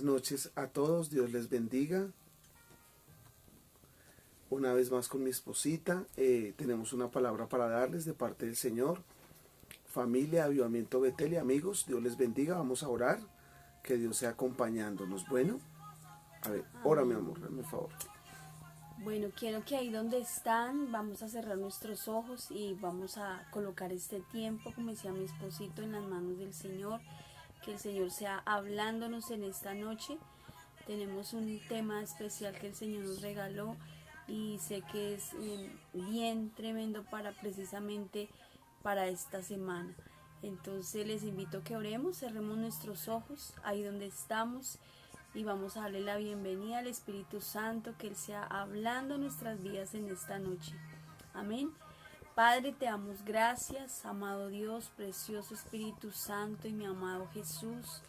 noches a todos, Dios les bendiga. Una vez más con mi esposita, tenemos una palabra para darles de parte del Señor. Familia, Avivamiento Betel y amigos, Dios les bendiga. Vamos a orar, que Dios sea acompañándonos. Bueno, a ver, ora mi amor, hazme el favor. Bueno, quiero que ahí donde están vamos a cerrar nuestros ojos y vamos a colocar este tiempo, como decía mi esposito, en las manos del Señor. Que el Señor sea hablándonos en esta noche. Tenemos un tema especial que el Señor nos regaló y sé que es bien tremendo precisamente para esta semana. Entonces les invito a que oremos, cerremos nuestros ojos ahí donde estamos y vamos a darle la bienvenida al Espíritu Santo, que Él sea hablando nuestras vidas en esta noche. Amén. Padre, te damos gracias, amado Dios, precioso Espíritu Santo y mi amado Jesús.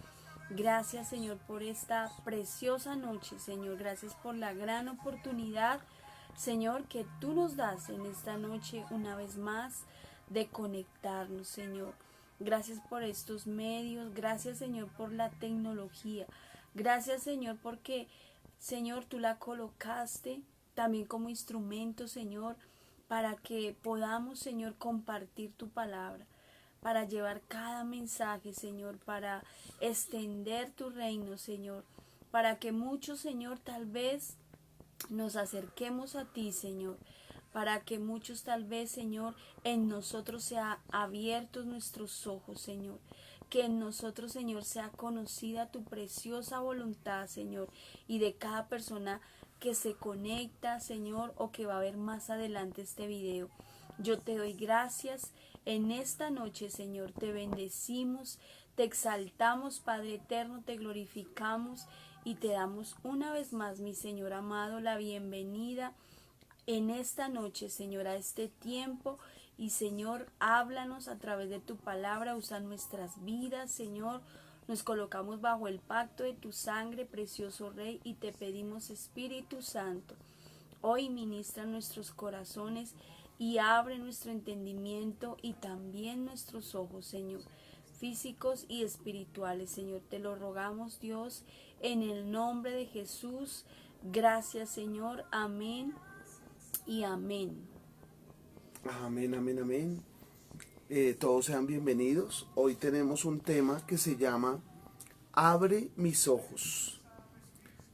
Gracias, Señor, por esta preciosa noche, Señor. Gracias por la gran oportunidad, Señor, que tú nos das en esta noche una vez más de conectarnos, Señor. Gracias por estos medios, gracias, Señor, por la tecnología. Gracias, Señor, porque, Señor, tú la colocaste también como instrumento, Señor, para que podamos, Señor, compartir tu palabra, para llevar cada mensaje, Señor, para extender tu reino, Señor, para que muchos, Señor, tal vez nos acerquemos a ti, Señor, para que muchos tal vez, Señor, en nosotros sea abiertos nuestros ojos, Señor, que en nosotros, Señor, sea conocida tu preciosa voluntad, Señor, y de cada persona que se conecta, Señor, o que va a ver más adelante este video. Yo te doy gracias en esta noche, Señor, te bendecimos, te exaltamos, Padre eterno, te glorificamos y te damos una vez más, mi Señor amado, la bienvenida en esta noche, Señor, a este tiempo. Y Señor, háblanos a través de tu palabra, usa nuestras vidas, Señor. Nos colocamos bajo el pacto de tu sangre, precioso Rey, y te pedimos, Espíritu Santo, hoy ministra nuestros corazones y abre nuestro entendimiento y también nuestros ojos, Señor, físicos y espirituales, Señor. Te lo rogamos, Dios, en el nombre de Jesús. Gracias, Señor. Amén y amén. Amén, amén, amén. Todos sean bienvenidos. Hoy tenemos un tema que se llama Abre mis ojos.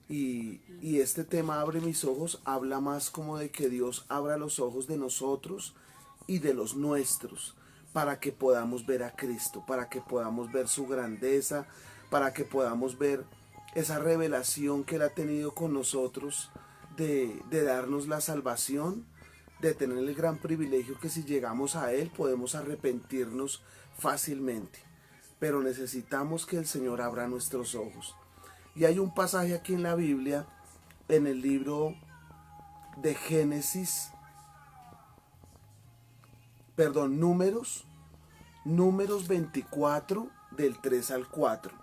Y este tema, Abre mis ojos, habla más como de que Dios abra los ojos de nosotros y de los nuestros, para que podamos ver a Cristo, para que podamos ver su grandeza, para que podamos ver esa revelación que Él ha tenido con nosotros de darnos la salvación, de tener el gran privilegio que si llegamos a Él podemos arrepentirnos fácilmente. Pero necesitamos que el Señor abra nuestros ojos. Y hay un pasaje aquí en la Biblia, en el libro de Números 24, del 3 al 4.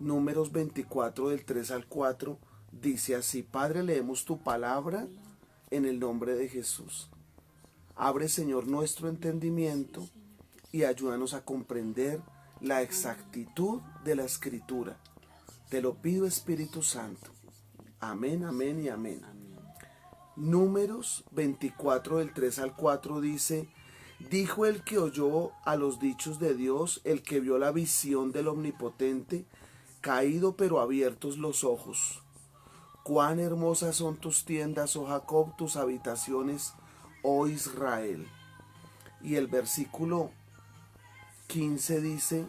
Números 24, del 3 al 4, dice así: Padre, leemos tu palabra en el nombre de Jesús. Abre, Señor, nuestro entendimiento y ayúdanos a comprender la exactitud de la Escritura. Te lo pido, Espíritu Santo. Amén, amén y amén. Números 24, del 3 al 4 dice: Dijo el que oyó a los dichos de Dios, el que vio la visión del Omnipotente, caído pero abiertos los ojos. Cuán hermosas son tus tiendas, oh Jacob, tus habitaciones, oh Israel. Y el versículo 15 dice,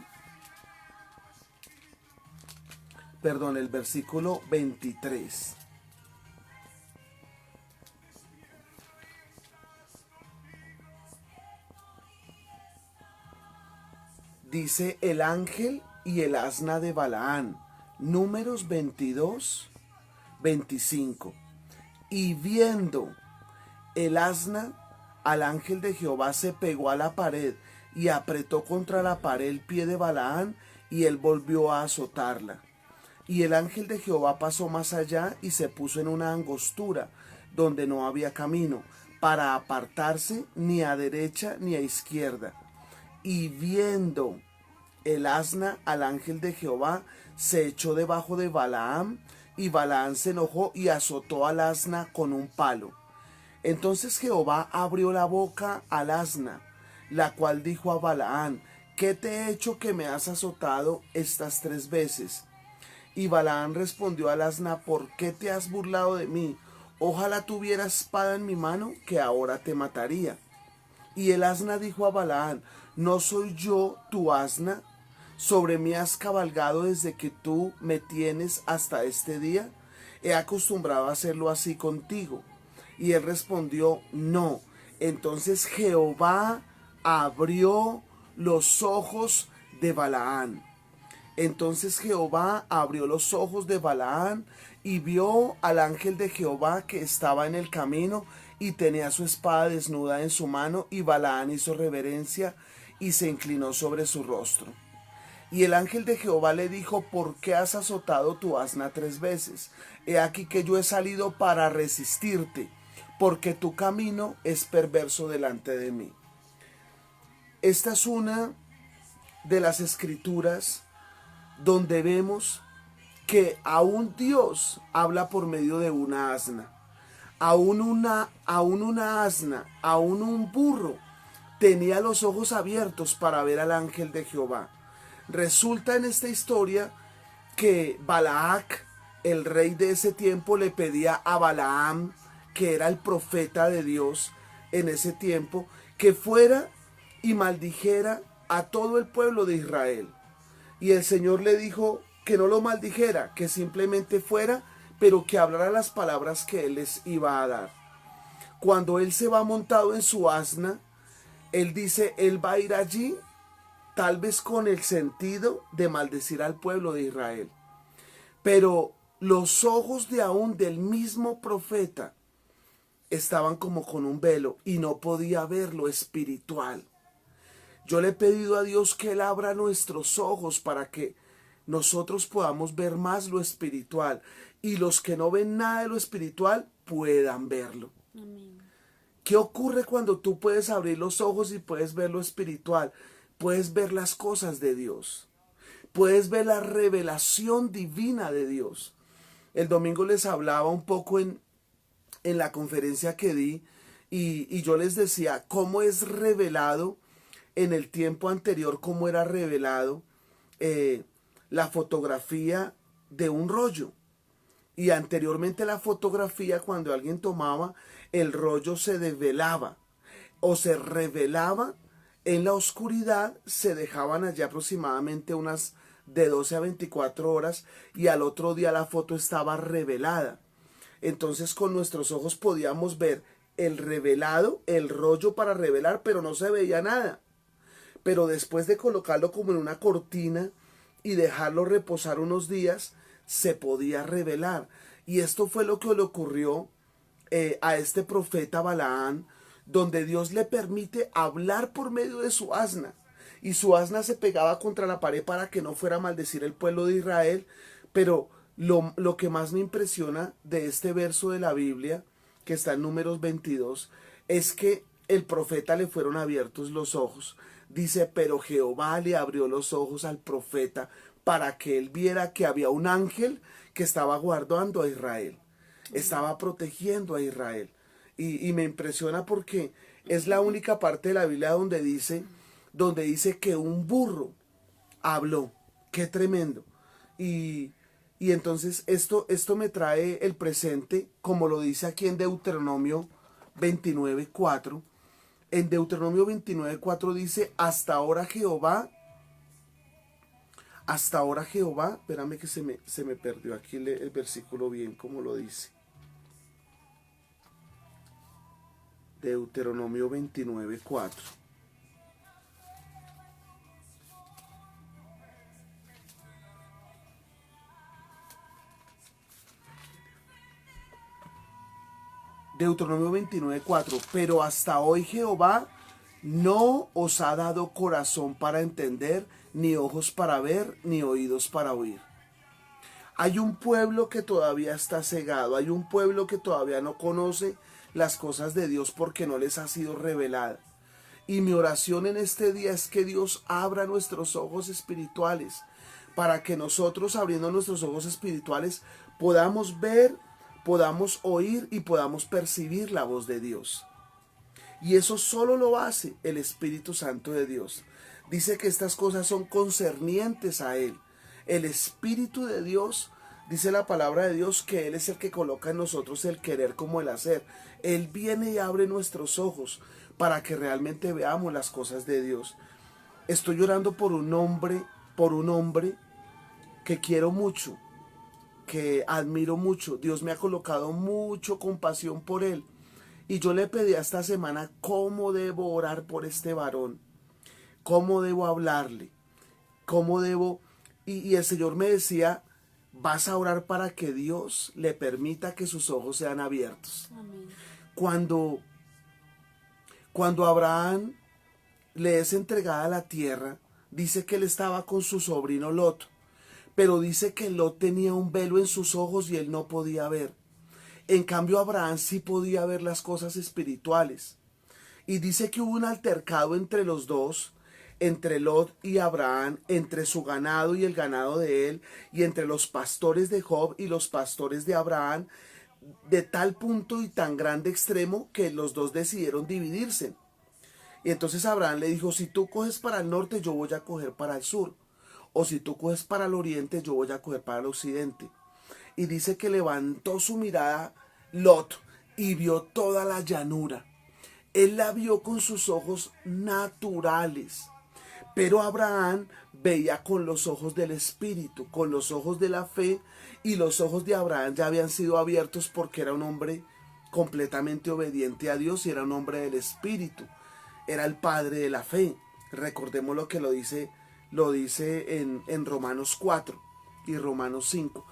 el versículo 23. Dice: el ángel y el asna de Balaán. Números 22, 25. Y viendo el asna al ángel de Jehová, se pegó a la pared y apretó contra la pared el pie de Balaán, y él volvió a azotarla. Y el ángel de Jehová pasó más allá y se puso en una angostura donde no había camino para apartarse ni a derecha ni a izquierda. Y viendo el asna al ángel de Jehová, se echó debajo de Balaam, y Balaam se enojó y azotó al asna con un palo. Entonces Jehová abrió la boca al asna, la cual dijo a Balaam: ¿Qué te he hecho que me has azotado estas 3 veces? Y Balaam respondió al asna: ¿Por qué te has burlado de mí? Ojalá tuviera espada en mi mano, que ahora te mataría. Y el asna dijo a Balaam: ¿No soy yo tu asna? ¿Sobre mí has cabalgado desde que tú me tienes hasta este día? He acostumbrado a hacerlo así contigo. Y él respondió: no. Entonces Jehová abrió los ojos de Balaam. Entonces Jehová abrió los ojos de Balaam y vio al ángel de Jehová que estaba en el camino y tenía su espada desnuda en su mano, y Balaam hizo reverencia y se inclinó sobre su rostro. Y el ángel de Jehová le dijo: ¿Por qué has azotado tu asna 3 veces? He aquí que yo he salido para resistirte, porque tu camino es perverso delante de mí. Esta es una de las escrituras donde vemos que aún Dios habla por medio de una asna. Aún una asna, aún un burro, tenía los ojos abiertos para ver al ángel de Jehová. Resulta en esta historia que Balac, el rey de ese tiempo, le pedía a Balaam, que era el profeta de Dios en ese tiempo, que fuera y maldijera a todo el pueblo de Israel. Y el Señor le dijo que no lo maldijera, que simplemente fuera, pero que hablara las palabras que él les iba a dar. Cuando él se va montado en su asna, él dice, él va a ir allí, tal vez con el sentido de maldecir al pueblo de Israel. Pero los ojos de aún del mismo profeta estaban como con un velo y no podía ver lo espiritual. Yo le he pedido a Dios que Él abra nuestros ojos para que nosotros podamos ver más lo espiritual y los que no ven nada de lo espiritual puedan verlo. Amén. ¿Qué ocurre cuando tú puedes abrir los ojos y puedes ver lo espiritual? Puedes ver las cosas de Dios. Puedes ver la revelación divina de Dios. El domingo les hablaba un poco en la conferencia que di y yo les decía cómo es revelado en el tiempo anterior, cómo era revelado la fotografía de un rollo. Y anteriormente la fotografía, cuando alguien tomaba, el rollo se desvelaba o se revelaba en la oscuridad, se dejaban allí aproximadamente unas de 12 a 24 horas y al otro día la foto estaba revelada. Entonces con nuestros ojos podíamos ver el revelado, el rollo para revelar, pero no se veía nada. Pero después de colocarlo como en una cortina y dejarlo reposar unos días, se podía revelar. Y esto fue lo que le ocurrió a este profeta Balaam, donde Dios le permite hablar por medio de su asna. Y su asna se pegaba contra la pared para que no fuera a maldecir el pueblo de Israel. Pero lo que más me impresiona de este verso de la Biblia, que está en Números 22, es que el profeta le fueron abiertos los ojos. Dice, pero Jehová le abrió los ojos al profeta para que él viera que había un ángel que estaba guardando a Israel, estaba protegiendo a Israel. Y me impresiona porque es la única parte de la Biblia donde dice que un burro habló. Qué tremendo. Y entonces esto me trae el presente, como lo dice aquí en Deuteronomio 29:4. En Deuteronomio 29:4 dice, hasta ahora Jehová, espérame que se me perdió aquí el versículo bien, como lo dice. Deuteronomio 29:4. Deuteronomio 29:4, pero hasta hoy Jehová no os ha dado corazón para entender, ni ojos para ver, ni oídos para oír. Hay un pueblo que todavía está cegado, hay un pueblo que todavía no conoce las cosas de Dios porque no les ha sido revelada. Y mi oración en este día es que Dios abra nuestros ojos espirituales para que nosotros, abriendo nuestros ojos espirituales, podamos ver, podamos oír y podamos percibir la voz de Dios. Y eso solo lo hace el Espíritu Santo de Dios. Dice que estas cosas son concernientes a Él. El Espíritu de Dios, dice la palabra de Dios, que Él es el que coloca en nosotros el querer como el hacer. Él viene y abre nuestros ojos para que realmente veamos las cosas de Dios. Estoy llorando por un hombre que quiero mucho, que admiro mucho. Dios me ha colocado mucho compasión por él. Y yo le pedí esta semana cómo debo orar por este varón, cómo debo hablarle, cómo debo... Y el Señor me decía, vas a orar para que Dios le permita que sus ojos sean abiertos. Amén. Cuando Abraham le es entregada la tierra, dice que él estaba con su sobrino Lot, pero dice que Lot tenía un velo en sus ojos y él no podía ver. En cambio, Abraham sí podía ver las cosas espirituales. Y dice que hubo un altercado entre los dos, entre Lot y Abraham, entre su ganado y el ganado de él, y entre los pastores de Job y los pastores de Abraham, de tal punto y tan grande extremo que los dos decidieron dividirse. Y entonces Abraham le dijo, si tú coges para el norte, yo voy a coger para el sur. O si tú coges para el oriente, yo voy a coger para el occidente. Y dice que levantó su mirada Lot y vio toda la llanura. Él la vio con sus ojos naturales. Pero Abraham veía con los ojos del Espíritu, con los ojos de la fe, y los ojos de Abraham ya habían sido abiertos porque era un hombre completamente obediente a Dios y era un hombre del Espíritu. Era el padre de la fe. Recordemos lo que lo dice en Romanos 4 y Romanos 5.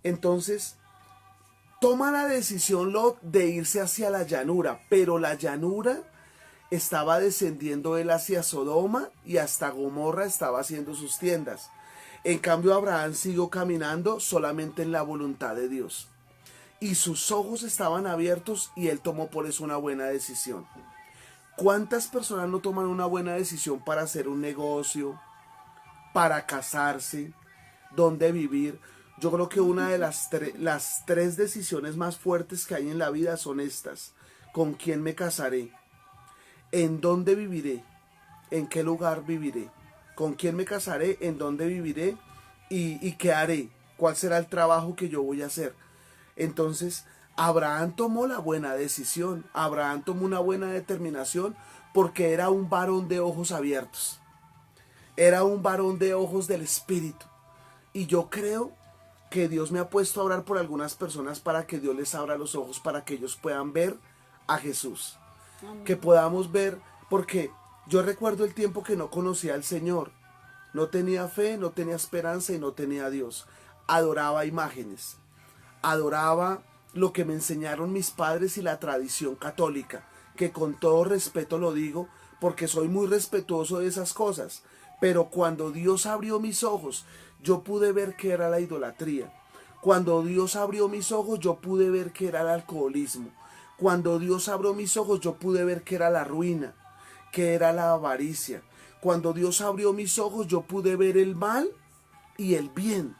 Entonces, toma la decisión Lot de irse hacia la llanura, pero la llanura estaba descendiendo él hacia Sodoma y hasta Gomorra estaba haciendo sus tiendas. En cambio, Abraham siguió caminando solamente en la voluntad de Dios. Y sus ojos estaban abiertos y él tomó por eso una buena decisión. ¿Cuántas personas no toman una buena decisión para hacer un negocio, para casarse, dónde vivir? Yo creo que una de las tres decisiones más fuertes que hay en la vida son estas. ¿Con quién me casaré? ¿En dónde viviré? ¿En qué lugar viviré? ¿Con quién me casaré? ¿En dónde viviré? ¿Y qué haré? ¿Cuál será el trabajo que yo voy a hacer? Entonces, Abraham tomó la buena decisión. Abraham tomó una buena determinación porque era un varón de ojos abiertos. Era un varón de ojos del Espíritu. Y yo creo que Dios me ha puesto a orar por algunas personas para que Dios les abra los ojos para que ellos puedan ver a Jesús. Amén. Que podamos ver, porque yo recuerdo el tiempo que no conocía al Señor. No tenía fe, no tenía esperanza y no tenía a Dios. Adoraba imágenes. Adoraba lo que me enseñaron mis padres y la tradición católica, que con todo respeto lo digo, porque soy muy respetuoso de esas cosas. Pero cuando Dios abrió mis ojos, yo pude ver que era la idolatría. Cuando Dios abrió mis ojos, yo pude ver que era el alcoholismo. Cuando Dios abrió mis ojos, yo pude ver que era la ruina, que era la avaricia. Cuando Dios abrió mis ojos, yo pude ver el mal y el bien.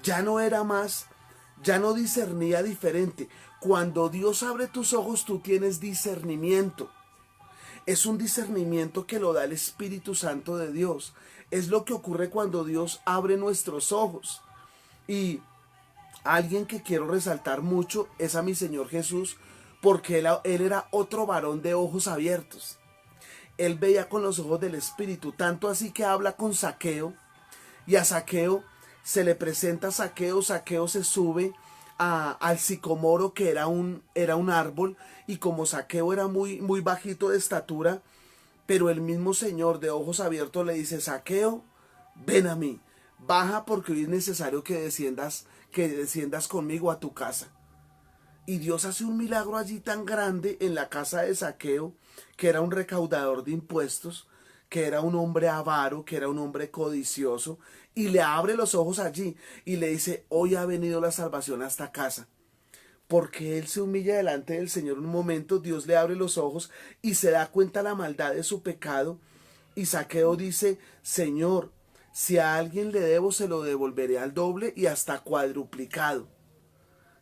Ya no era más, ya no discernía diferente. Cuando Dios abre tus ojos, tú tienes discernimiento. Es un discernimiento que lo da el Espíritu Santo de Dios. Es lo que ocurre cuando Dios abre nuestros ojos. Y alguien que quiero resaltar mucho es a mi Señor Jesús, porque él era otro varón de ojos abiertos. Él veía con los ojos del Espíritu, tanto así que habla con Zaqueo, y a Zaqueo se le presenta Zaqueo. Zaqueo se sube al sicomoro, que era un árbol, y como Zaqueo era muy bajito de estatura, pero el mismo Señor de ojos abiertos le dice: Zaqueo, ven a mí, baja, porque hoy es necesario que desciendas conmigo a tu casa. Y Dios hace un milagro allí tan grande en la casa de Zaqueo, que era un recaudador de impuestos, que era un hombre avaro, que era un hombre codicioso, y le abre los ojos allí y le dice: hoy ha venido la salvación a esta casa. Porque él se humilla delante del Señor un momento, Dios le abre los ojos y se da cuenta la maldad de su pecado. Y Zaqueo dice: Señor, Si a alguien le debo, se lo devolveré al doble y hasta cuadruplicado.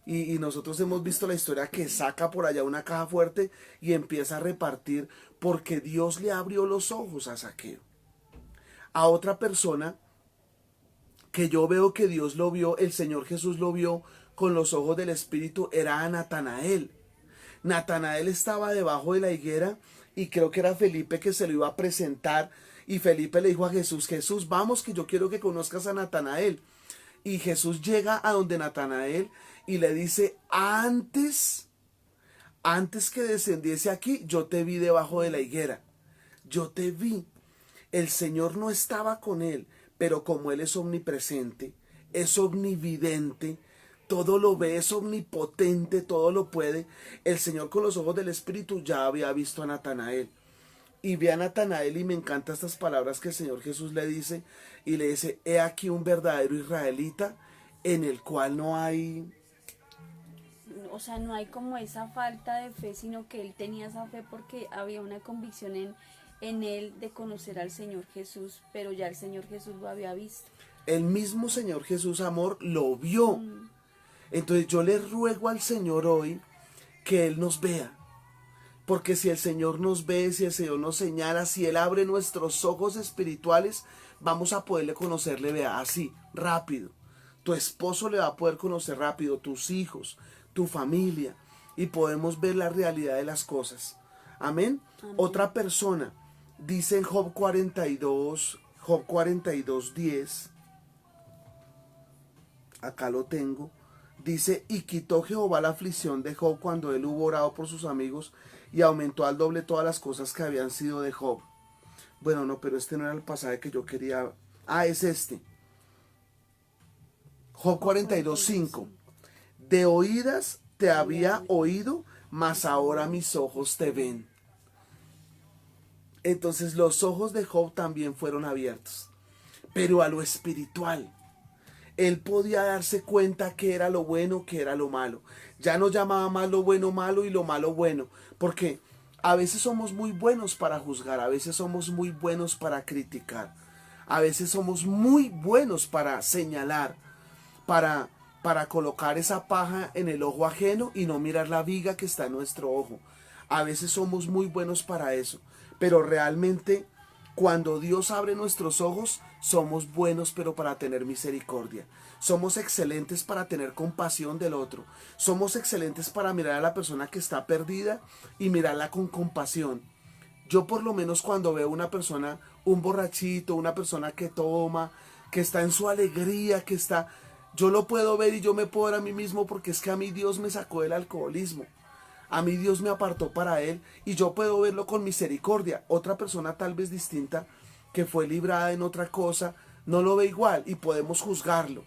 Y nosotros hemos visto la historia que saca por allá una caja fuerte y empieza a repartir porque Dios le abrió los ojos a Zaqueo. A otra persona que yo veo que Dios lo vio, el Señor Jesús lo vio con los ojos del Espíritu, era a Natanael. Natanael estaba debajo de la higuera y creo que era Felipe que se lo iba a presentar, y Felipe le dijo a Jesús: Jesús, vamos, que yo quiero que conozcas a Natanael. Y Jesús llega a donde Natanael y le dice: antes que descendiese aquí, yo te vi debajo de la higuera. Yo te vi. El Señor no estaba con él, pero como él es omnipresente, es omnividente, todo lo ve, es omnipotente, todo lo puede, el Señor con los ojos del Espíritu ya había visto a Natanael. Y ve a Natanael, y me encantan estas palabras que el Señor Jesús le dice, y le dice: he aquí un verdadero israelita en el cual no hay... O sea, no hay como esa falta de fe, sino que él tenía esa fe porque había una convicción en él de conocer al Señor Jesús, pero ya el Señor Jesús lo había visto. El mismo Señor Jesús, amor, lo vio. Entonces yo le ruego al Señor hoy que Él nos vea. Porque si el Señor nos ve, si el Señor nos señala, si Él abre nuestros ojos espirituales, vamos a poderle conocerle, vea, así, rápido. Tu esposo le va a poder conocer rápido, tus hijos, tu familia, y podemos ver la realidad de las cosas. Amén. Amén. Otra persona dice en Job 42, 10, acá lo tengo, dice: y quitó Jehová la aflicción de Job cuando él hubo orado por sus amigos, y aumentó al doble todas las cosas que habían sido de Job. Bueno, no, pero este no era el pasaje que yo quería. Ah, es este. Job 42, 5. De oídas te había oído, mas ahora mis ojos te ven. Entonces los ojos de Job también fueron abiertos, pero a lo espiritual. Él podía darse cuenta que era lo bueno, que era lo malo. Ya no llamaba más lo bueno malo y lo malo bueno, porque a veces somos muy buenos para juzgar, a veces somos muy buenos para criticar, a veces somos muy buenos para señalar, para colocar esa paja en el ojo ajeno y no mirar la viga que está en nuestro ojo. A veces somos muy buenos para eso, pero realmente cuando Dios abre nuestros ojos, somos buenos pero para tener misericordia. Somos excelentes para tener compasión del otro. Somos excelentes para mirar a la persona que está perdida y mirarla con compasión. Yo por lo menos cuando veo una persona, un borrachito, una persona que toma, que está en su alegría, que está... Yo lo puedo ver y yo me puedo ver a mí mismo, porque es que a mí Dios me sacó del alcoholismo. A mí Dios me apartó para Él y yo puedo verlo con misericordia. Otra persona tal vez distinta, que fue librada en otra cosa, no lo ve igual y podemos juzgarlo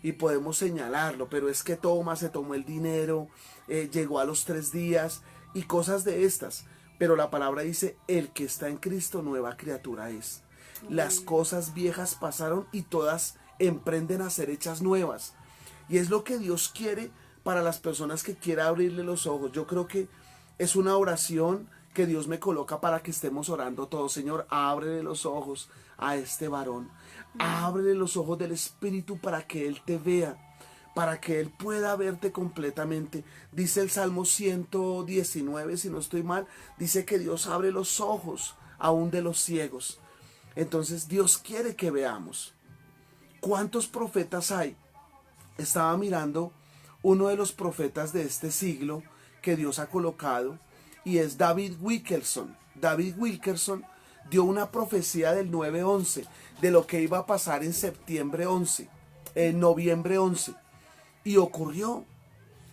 y podemos señalarlo. Pero es que toma, se tomó el dinero, llegó a los 3 días y cosas de estas. Pero la palabra dice: el que está en Cristo nueva criatura es. Las cosas viejas pasaron y todas emprenden a ser hechas nuevas. Y es lo que Dios quiere para las personas que quiera abrirle los ojos. Yo creo que es una oración que Dios me coloca para que estemos orando todos. Señor, ábrele los ojos a este varón. Ábrele los ojos del Espíritu para que Él te vea, para que Él pueda verte completamente. Dice el Salmo 119, si no estoy mal, dice que Dios abre los ojos aún de los ciegos. Entonces Dios quiere que veamos. ¿Cuántos profetas hay? Estaba mirando uno de los profetas de este siglo que Dios ha colocado, y es David Wilkerson. David Wilkerson dio una profecía del 9-11, de lo que iba a pasar en septiembre 11, en noviembre 11, y ocurrió.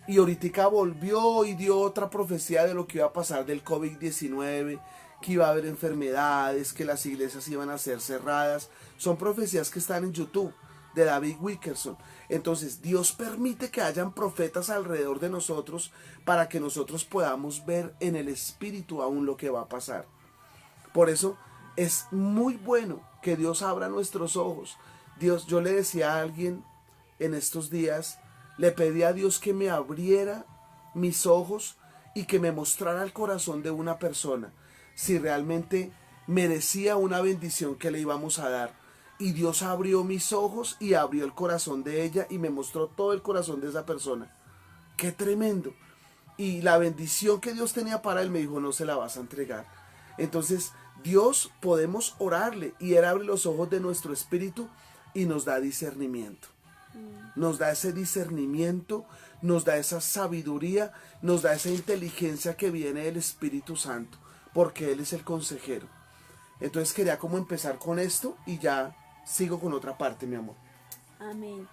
Y ahorita volvió y dio otra profecía de lo que iba a pasar del COVID-19, que iba a haber enfermedades, que las iglesias iban a ser cerradas. Son profecías que están en YouTube, de David Wilkerson. Entonces Dios permite que hayan profetas alrededor de nosotros para que nosotros podamos ver en el Espíritu aún lo que va a pasar. Por eso es muy bueno que Dios abra nuestros ojos. Yo le decía a alguien en estos días, le pedí a Dios que me abriera mis ojos y que me mostrara el corazón de una persona, si realmente merecía una bendición que le íbamos a dar. Y Dios abrió mis ojos y abrió el corazón de ella y me mostró todo el corazón de esa persona. ¡Qué tremendo! Y la bendición que Dios tenía para él me dijo, no se la vas a entregar. Entonces, Dios podemos orarle y Él abre los ojos de nuestro espíritu y nos da discernimiento. Nos da ese discernimiento, nos da esa sabiduría, nos da esa inteligencia que viene del Espíritu Santo, porque Él es el consejero. Entonces quería como empezar con esto y ya sigo con otra parte, mi amor. Amén.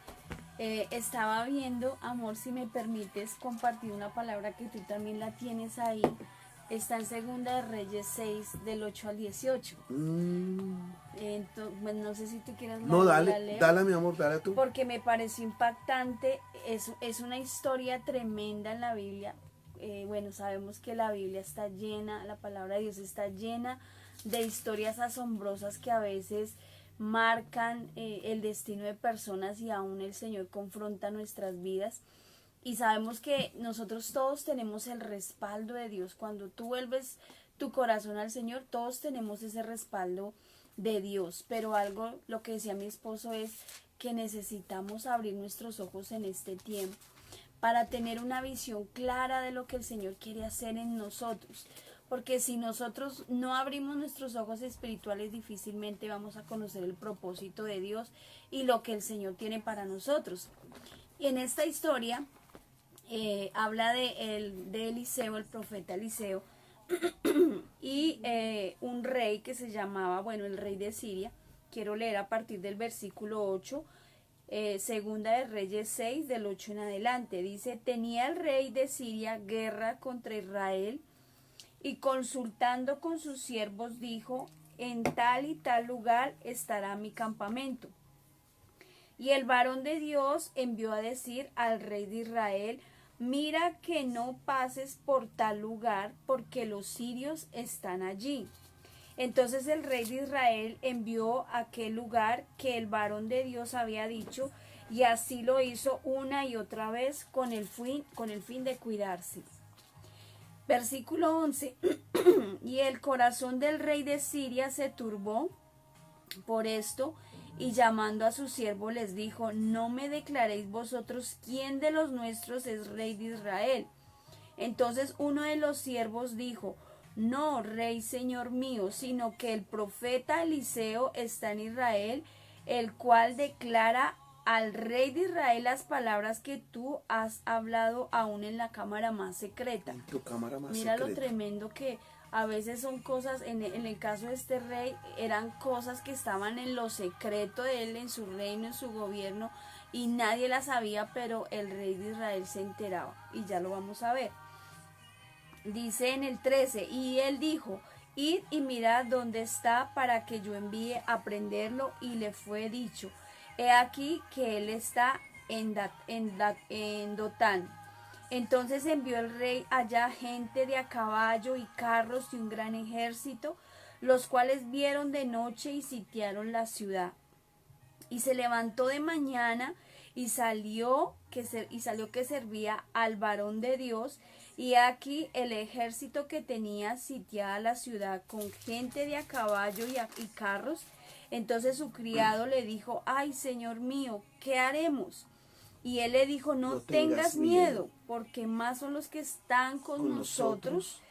Estaba viendo, amor, si me permites compartir una palabra que tú también la tienes ahí. Está en Segunda de Reyes 6, del 8 al 18. Entonces, no sé si tú quieras No, la dale, leo, dale, mi amor, dale tú. porque me pareció impactante. Es una historia tremenda en la Biblia. Bueno, sabemos que la Biblia está llena, la palabra de Dios está llena de historias asombrosas que a veces marcan el destino de personas y aún el Señor confronta nuestras vidas. Y sabemos que nosotros todos tenemos el respaldo de Dios. Cuando tú vuelves tu corazón al Señor, todos tenemos ese respaldo de Dios. Pero algo, lo que decía mi esposo, es que necesitamos abrir nuestros ojos en este tiempo para tener una visión clara de lo que el Señor quiere hacer en nosotros. Porque si nosotros no abrimos nuestros ojos espirituales, difícilmente vamos a conocer el propósito de Dios y lo que el Señor tiene para nosotros. Y en esta historia habla de Eliseo, el profeta Eliseo, y un rey que se llamaba, bueno, el rey de Siria. Quiero leer a partir del versículo 8, Segunda de Reyes 6, del 8 en adelante. Dice: tenía el rey de Siria guerra contra Israel, y consultando con sus siervos dijo: en tal y tal lugar estará mi campamento. Y el varón de Dios envió a decir al rey de Israel: mira que no pases por tal lugar, porque los sirios están allí. Entonces el rey de Israel envió a aquel lugar que el varón de Dios había dicho, y así lo hizo una y otra vez con el fin de cuidarse. Versículo 11. Y el corazón del rey de Siria se turbó por esto, y llamando a su siervo les dijo: no me declaréis vosotros quién de los nuestros es rey de Israel. Entonces uno de los siervos dijo: no, rey señor mío, sino que el profeta Eliseo está en Israel, el cual declara al rey de Israel las palabras que tú has hablado aún en la cámara más secreta. En tu cámara más Mira secreta. lo tremendo que a veces son cosas, en el caso de este rey, eran cosas que estaban en lo secreto de él, en su reino, en su gobierno, y nadie las sabía, pero el rey de Israel se enteraba, y ya lo vamos a ver. Dice en el 13, y él dijo: id y mirad dónde está, para que yo envíe a prenderlo. Y le fue dicho: he aquí que él está en Dotán. Entonces envió el rey allá gente de a caballo y carros y un gran ejército, los cuales vieron de noche y sitiaron la ciudad. Y se levantó de mañana y salió que servía al varón de Dios, y aquí el ejército que tenía sitiada la ciudad con gente de a caballo y carros. Entonces su criado le dijo: ay, señor mío, ¿qué haremos? Y él le dijo: no tengas miedo, porque más son los que están con nosotros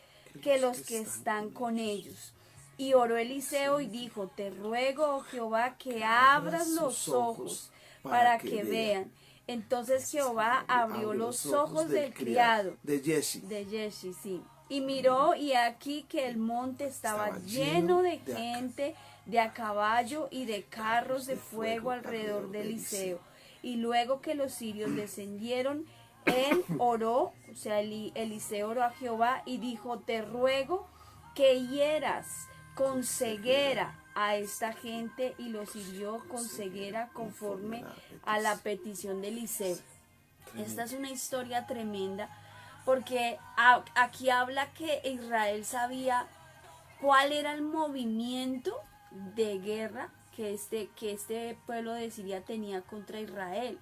que los que están con ellos. Y oró Eliseo y dijo: te ruego, oh Jehová, que abras los ojos para que vean. Entonces Jehová abrió los ojos del criado de Jesse, sí. Y miró, y aquí que el monte estaba lleno de gente de a caballo y de carros de fuego alrededor de Eliseo. Y luego que los sirios descendieron, él oró, o sea, Eliseo oró a Jehová y dijo: te ruego que hieras con ceguera a esta gente, y los hirió con ceguera conforme a la petición de Eliseo. Esta es una historia tremenda, porque aquí habla que Israel sabía cuál era el movimiento de guerra que este pueblo de Siria tenía contra Israel.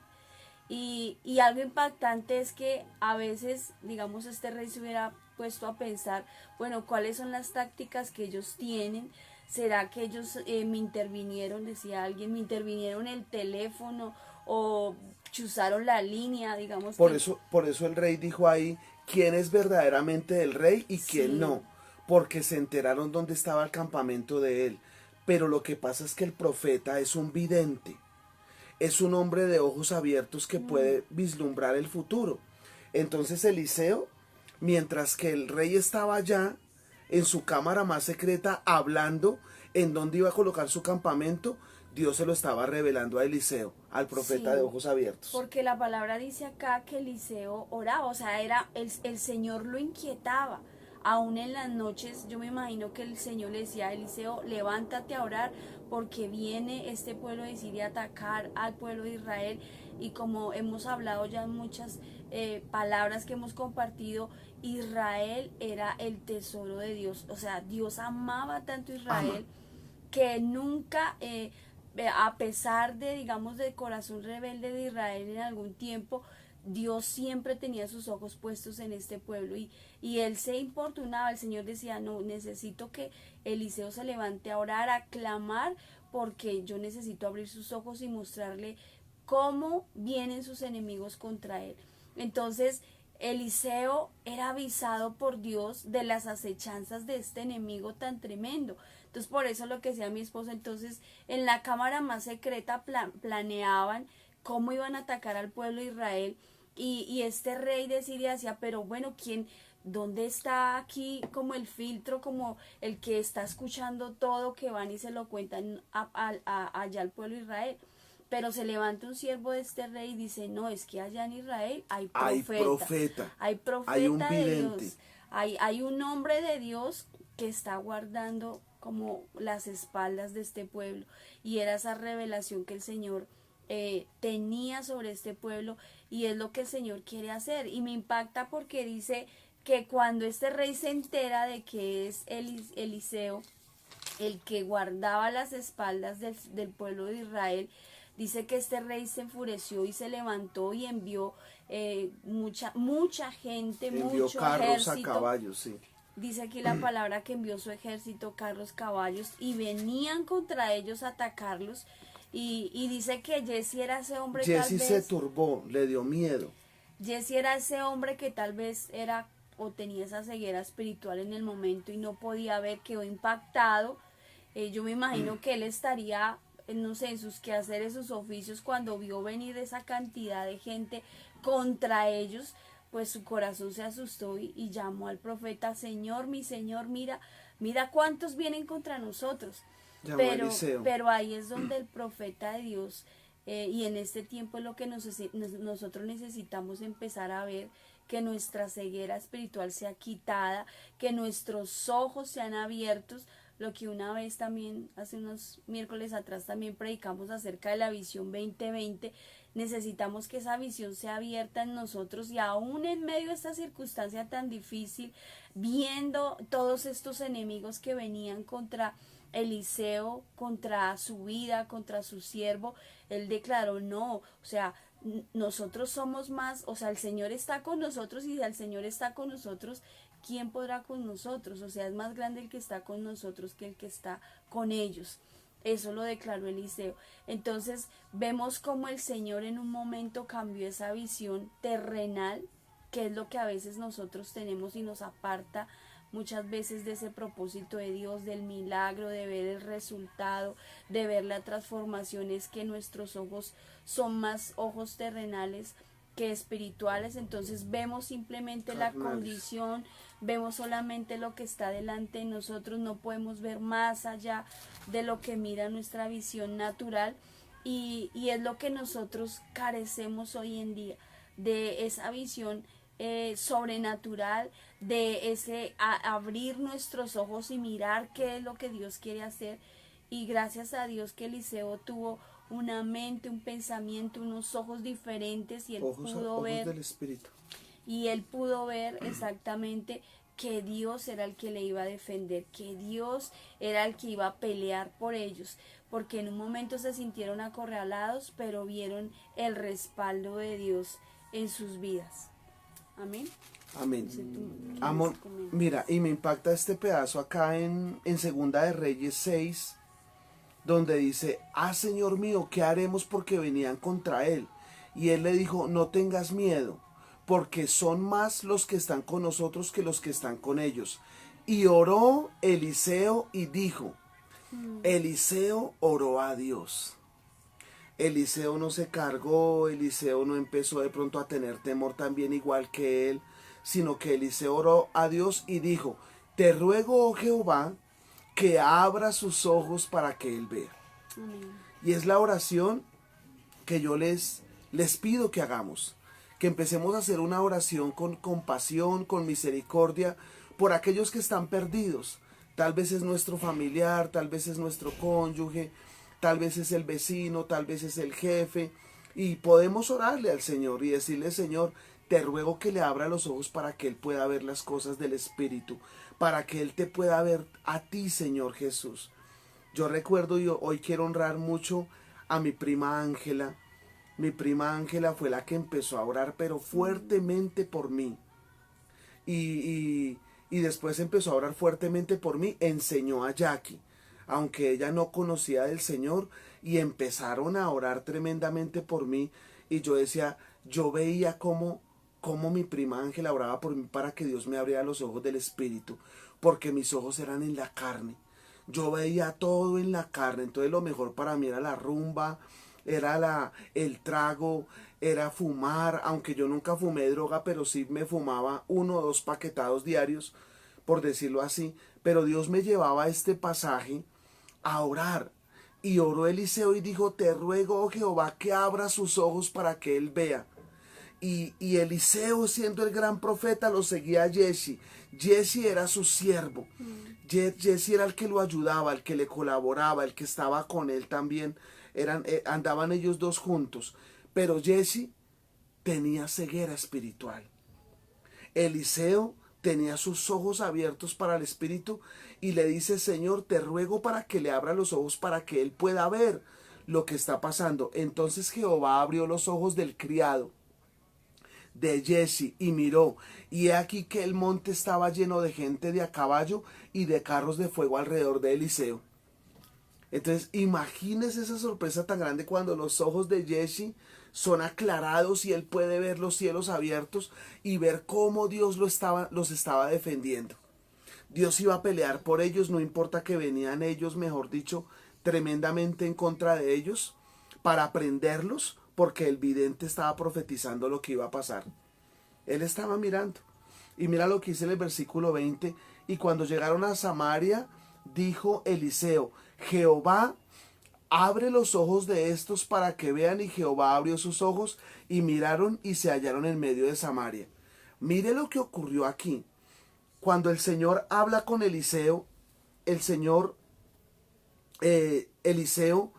Y algo impactante es que a veces, digamos, este rey se hubiera puesto a pensar, bueno, ¿cuáles son las tácticas que ellos tienen? ¿Será que ellos me intervinieron, decía alguien, me intervinieron el teléfono o chuzaron la línea, digamos que Por eso el rey dijo ahí quién es verdaderamente el rey y quién sí, no, porque se enteraron dónde estaba el campamento de él. Pero lo que pasa es que el profeta es un vidente, es un hombre de ojos abiertos que puede vislumbrar el futuro. Entonces Eliseo, mientras que el rey estaba allá en su cámara más secreta hablando en dónde iba a colocar su campamento, Dios se lo estaba revelando a Eliseo, al profeta de sí, ojos abiertos. porque la palabra dice acá que Eliseo oraba, o sea, era el Señor lo inquietaba. Aún en las noches, yo me imagino que el Señor le decía a Eliseo, levántate a orar porque viene este pueblo de Siria a atacar al pueblo de Israel. Y como hemos hablado ya en muchas palabras que hemos compartido, Israel era el tesoro de Dios. O sea, Dios amaba tanto a Ama. Israel que nunca, a pesar de, digamos, del corazón rebelde de Israel en algún tiempo, Dios siempre tenía sus ojos puestos en este pueblo y él se importunaba, el Señor decía, no, necesito que Eliseo se levante a orar, a clamar, porque yo necesito abrir sus ojos y mostrarle cómo vienen sus enemigos contra él. Entonces, Eliseo era avisado por Dios de las acechanzas de este enemigo tan tremendo. Entonces, por eso lo que decía mi esposa, entonces, en la cámara más secreta planeaban cómo iban a atacar al pueblo de Israel y este rey de Siria decía, pero bueno, ¿quién, dónde está aquí como el filtro, como el que está escuchando todo, que van y se lo cuentan allá al pueblo de Israel? Pero se levanta un siervo de este rey y dice, no, es que allá en Israel Hay profeta, hay hay un profeta de vidente. Dios, hay un hombre de Dios que está guardando como las espaldas de este pueblo. Y era esa revelación que el Señor tenía sobre este pueblo y es lo que el Señor quiere hacer. Y me impacta porque dice que cuando este rey se entera de que es Eliseo, el que guardaba las espaldas del pueblo de Israel, dice que este rey se enfureció y se levantó y envió mucha gente, Envió mucho carros a ejército. caballos, sí. Dice aquí la palabra que envió su ejército, carros, caballos, y venían contra ellos a atacarlos. Y dice que Jesse era ese hombre tal Jesse se vez, turbó, le dio miedo. Jesse era ese hombre que tal vez era o tenía esa ceguera espiritual en el momento y no podía ver, quedó impactado. Yo me imagino que él estaría, no sé, en sus quehaceres, sus oficios, cuando vio venir esa cantidad de gente contra ellos, pues su corazón se asustó y llamó al profeta, Señor, mi Señor, mira cuántos vienen contra nosotros. Llamó a Eliseo. Pero ahí es donde el profeta de Dios, y en este tiempo es lo que nosotros necesitamos empezar a ver, que nuestra ceguera espiritual sea quitada, que nuestros ojos sean abiertos, lo que una vez también, hace unos miércoles atrás también predicamos acerca de la visión 2020, necesitamos que esa visión sea abierta en nosotros y aún en medio de esta circunstancia tan difícil, viendo todos estos enemigos que venían contra Eliseo, contra su vida, contra su siervo, él declaró, no, o sea, nosotros somos más, o sea, el Señor está con nosotros y si el Señor está con nosotros, ¿quién podrá con nosotros? O sea, es más grande el que está con nosotros que el que está con ellos. Eso lo declaró Eliseo. Entonces vemos cómo el Señor en un momento cambió esa visión terrenal, que es lo que a veces nosotros tenemos y nos aparta muchas veces de ese propósito de Dios, del milagro, de ver el resultado, de ver la transformación. Es que nuestros ojos son más ojos terrenales que espirituales, entonces vemos simplemente la condición, vemos solamente lo que está delante de nosotros, no podemos ver más allá de lo que mira nuestra visión natural y es lo que nosotros carecemos hoy en día, de esa visión sobrenatural, de ese abrir nuestros ojos y mirar qué es lo que Dios quiere hacer. Y gracias a Dios que Eliseo tuvo una mente, un pensamiento, unos ojos diferentes y él pudo ver del Espíritu. y él pudo ver exactamente que Dios era el que le iba a defender, que Dios era el que iba a pelear por ellos, porque en un momento se sintieron acorralados, pero vieron el respaldo de Dios en sus vidas. Amén. Amén. Entonces, tú Amor, comentas. mira, y me impacta este pedazo acá en Segunda de Reyes 6, donde dice, Señor mío, ¿qué haremos porque venían contra él? Y él le dijo, no tengas miedo, porque son más los que están con nosotros que los que están con ellos. Y oró Eliseo y dijo, Eliseo oró a Dios. Eliseo no se cargó, Eliseo no empezó de pronto a tener temor también igual que él, sino que Eliseo oró a Dios y dijo, te ruego, oh Jehová, que abra sus ojos para que él vea. Amén. Y es la oración que yo les pido que hagamos, que empecemos a hacer una oración con compasión, con misericordia, por aquellos que están perdidos. Tal vez es nuestro familiar, tal vez es nuestro cónyuge, tal vez es el vecino, tal vez es el jefe, y podemos orarle al Señor y decirle, Señor, te ruego que le abra los ojos para que Él pueda ver las cosas del Espíritu, para que Él te pueda ver a ti, Señor Jesús. Yo recuerdo, yo hoy quiero honrar mucho a mi prima Ángela. Mi prima Ángela fue la que empezó a orar, pero fuertemente por mí. Y después empezó a orar fuertemente por mí, enseñó a Jackie, aunque ella no conocía del Señor, y empezaron a orar tremendamente por mí. Y yo decía, yo veía cómo mi prima Ángela oraba por mí para que Dios me abriera los ojos del Espíritu, porque mis ojos eran en la carne. Yo veía todo en la carne, entonces lo mejor para mí era la rumba, era el trago, era fumar, aunque yo nunca fumé droga, pero sí me fumaba 1 o 2 paquetados diarios, por decirlo así. Pero Dios me llevaba a este pasaje a orar. Y oró Eliseo y dijo, te ruego, oh Jehová, que abra sus ojos para que él vea. Y Eliseo, siendo el gran profeta, lo seguía a Jesse. Jesse era su siervo. Jesse era el que lo ayudaba, el que le colaboraba, el que estaba con él también. Andaban ellos dos juntos. Pero Jesse tenía ceguera espiritual. Eliseo tenía sus ojos abiertos para el Espíritu y le dice, Señor, te ruego para que le abra los ojos para que él pueda ver lo que está pasando. Entonces Jehová abrió los ojos del criado de Jesse y miró, y he aquí que el monte estaba lleno de gente de a caballo y de carros de fuego alrededor de Eliseo. Entonces imagínese esa sorpresa tan grande cuando los ojos de Jesse son aclarados y él puede ver los cielos abiertos y ver cómo Dios los estaba defendiendo. Dios iba a pelear por ellos, no importa que venían ellos, mejor dicho, tremendamente en contra de ellos, para prenderlos, porque el vidente estaba profetizando lo que iba a pasar. Él estaba mirando. Y mira lo que dice en el versículo 20. Y cuando llegaron a Samaria, dijo Eliseo, Jehová, abre los ojos de estos para que vean. Y Jehová abrió sus ojos y miraron y se hallaron en medio de Samaria. Mire lo que ocurrió aquí. Cuando el Señor habla con Eliseo, el Señor, Eliseo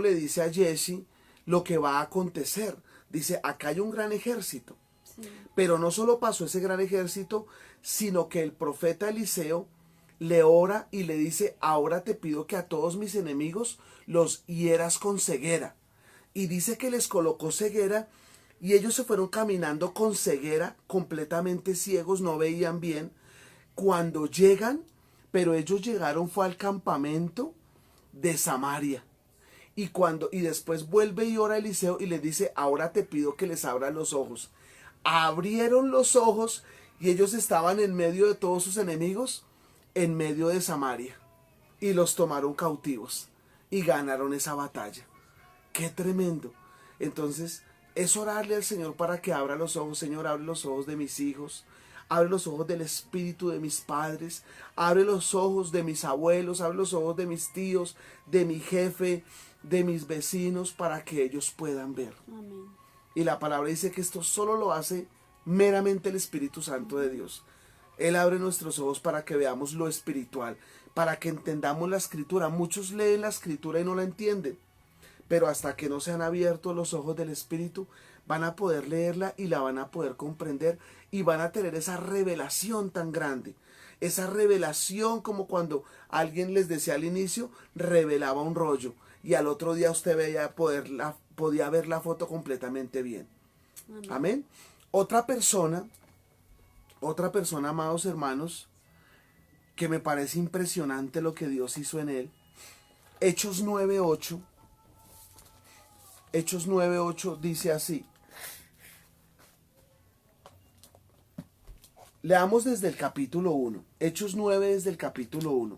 le dice a Jesse lo que va a acontecer. Dice, acá hay un gran ejército. Sí. Pero no solo pasó ese gran ejército, sino que el profeta Eliseo le ora y le dice, ahora te pido que a todos mis enemigos los hieras con ceguera. Y dice que les colocó ceguera y ellos se fueron caminando con ceguera, completamente ciegos, no veían bien. Cuando llegan, pero ellos llegaron fue al campamento de Samaria. Y después vuelve y ora a Eliseo y les dice, ahora te pido que les abran los ojos. Abrieron los ojos y ellos estaban en medio de todos sus enemigos, en medio de Samaria. Y los tomaron cautivos y ganaron esa batalla. ¡Qué tremendo! Entonces, es orarle al Señor para que abra los ojos. Señor, abre los ojos de mis hijos. Abre los ojos del espíritu de mis padres. Abre los ojos de mis abuelos. Abre los ojos de mis tíos, de mi jefe, de mis vecinos, para que ellos puedan ver. Amén. Y la palabra dice que esto solo lo hace meramente el Espíritu Santo de Dios. Él abre nuestros ojos para que veamos lo espiritual, para que entendamos la Escritura. Muchos leen la Escritura y no la entienden, pero hasta que no se han abierto los ojos del Espíritu, van a poder leerla y la van a poder comprender y van a tener esa revelación tan grande. Esa revelación como cuando alguien les decía al inicio, revelaba un rollo y al otro día usted podía ver la foto completamente bien. Amén. Amén. Otra persona, amados hermanos, que me parece impresionante lo que Dios hizo en él. Hechos 9:8. Hechos 9:8 dice así. Leamos desde el capítulo 1. Hechos 9 desde el capítulo 1.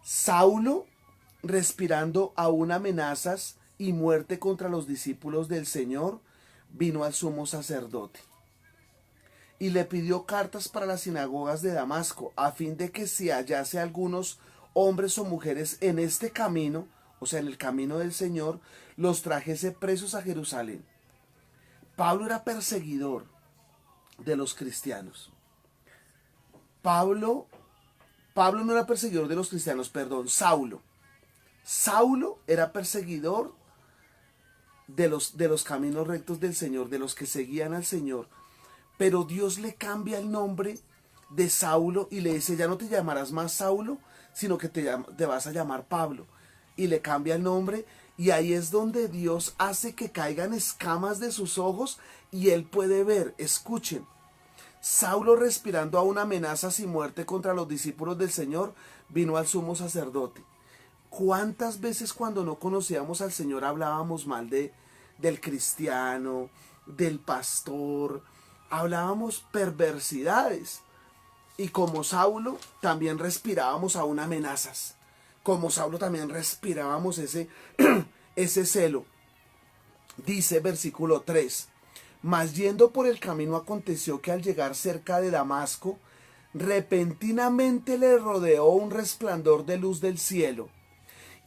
Saulo, respirando aún amenazas y muerte contra los discípulos del Señor, vino al sumo sacerdote y le pidió cartas para las sinagogas de Damasco, a fin de que si hallase algunos hombres o mujeres en este camino, o sea, en el camino del Señor, los trajese presos a Jerusalén. Pablo era perseguidor de los cristianos. Pablo no era perseguidor de los cristianos, perdón, Saulo. Saulo era perseguidor de los caminos rectos del Señor, de los que seguían al Señor. Pero Dios le cambia el nombre de Saulo y le dice, ya no te llamarás más Saulo, sino que te vas a llamar Pablo. Y le cambia el nombre, y ahí es donde Dios hace que caigan escamas de sus ojos y él puede ver. Escuchen, Saulo, respirando aún amenazas y muerte contra los discípulos del Señor, vino al sumo sacerdote. ¿Cuántas veces cuando no conocíamos al Señor hablábamos mal del cristiano, del pastor? Hablábamos perversidades. Y como Saulo también respirábamos aún amenazas. Como Saulo también respirábamos ese celo. Dice versículo 3. Mas yendo por el camino aconteció que al llegar cerca de Damasco, repentinamente le rodeó un resplandor de luz del cielo.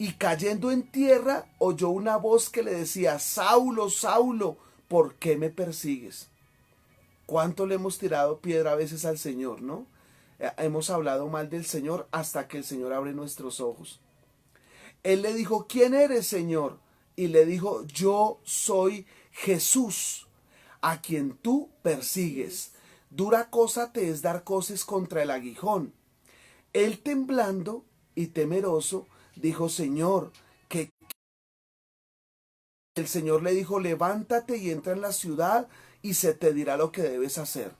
Y cayendo en tierra, oyó una voz que le decía, Saulo, Saulo, ¿por qué me persigues? ¿Cuánto le hemos tirado piedra a veces al Señor, no? Hemos hablado mal del Señor hasta que el Señor abre nuestros ojos. Él le dijo, ¿quién eres, Señor? Y le dijo, yo soy Jesús, a quien tú persigues. Dura cosa te es dar coces contra el aguijón. Él, temblando y temeroso, dijo, Señor, que el Señor le dijo, levántate y entra en la ciudad y se te dirá lo que debes hacer.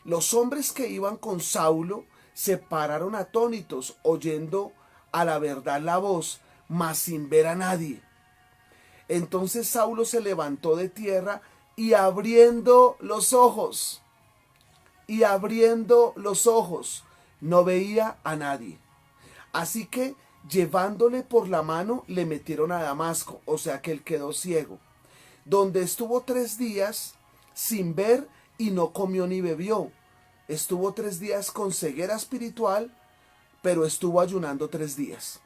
Los hombres que iban con Saulo se pararon atónitos, oyendo a la verdad la voz, mas sin ver a nadie. Entonces Saulo se levantó de tierra y abriendo los ojos, no veía a nadie. Así que, llevándole por la mano, le metieron a Damasco, o sea que él quedó ciego, donde estuvo 3 días sin ver y no comió ni bebió. Estuvo 3 días con ceguera espiritual, pero estuvo ayunando 3 días.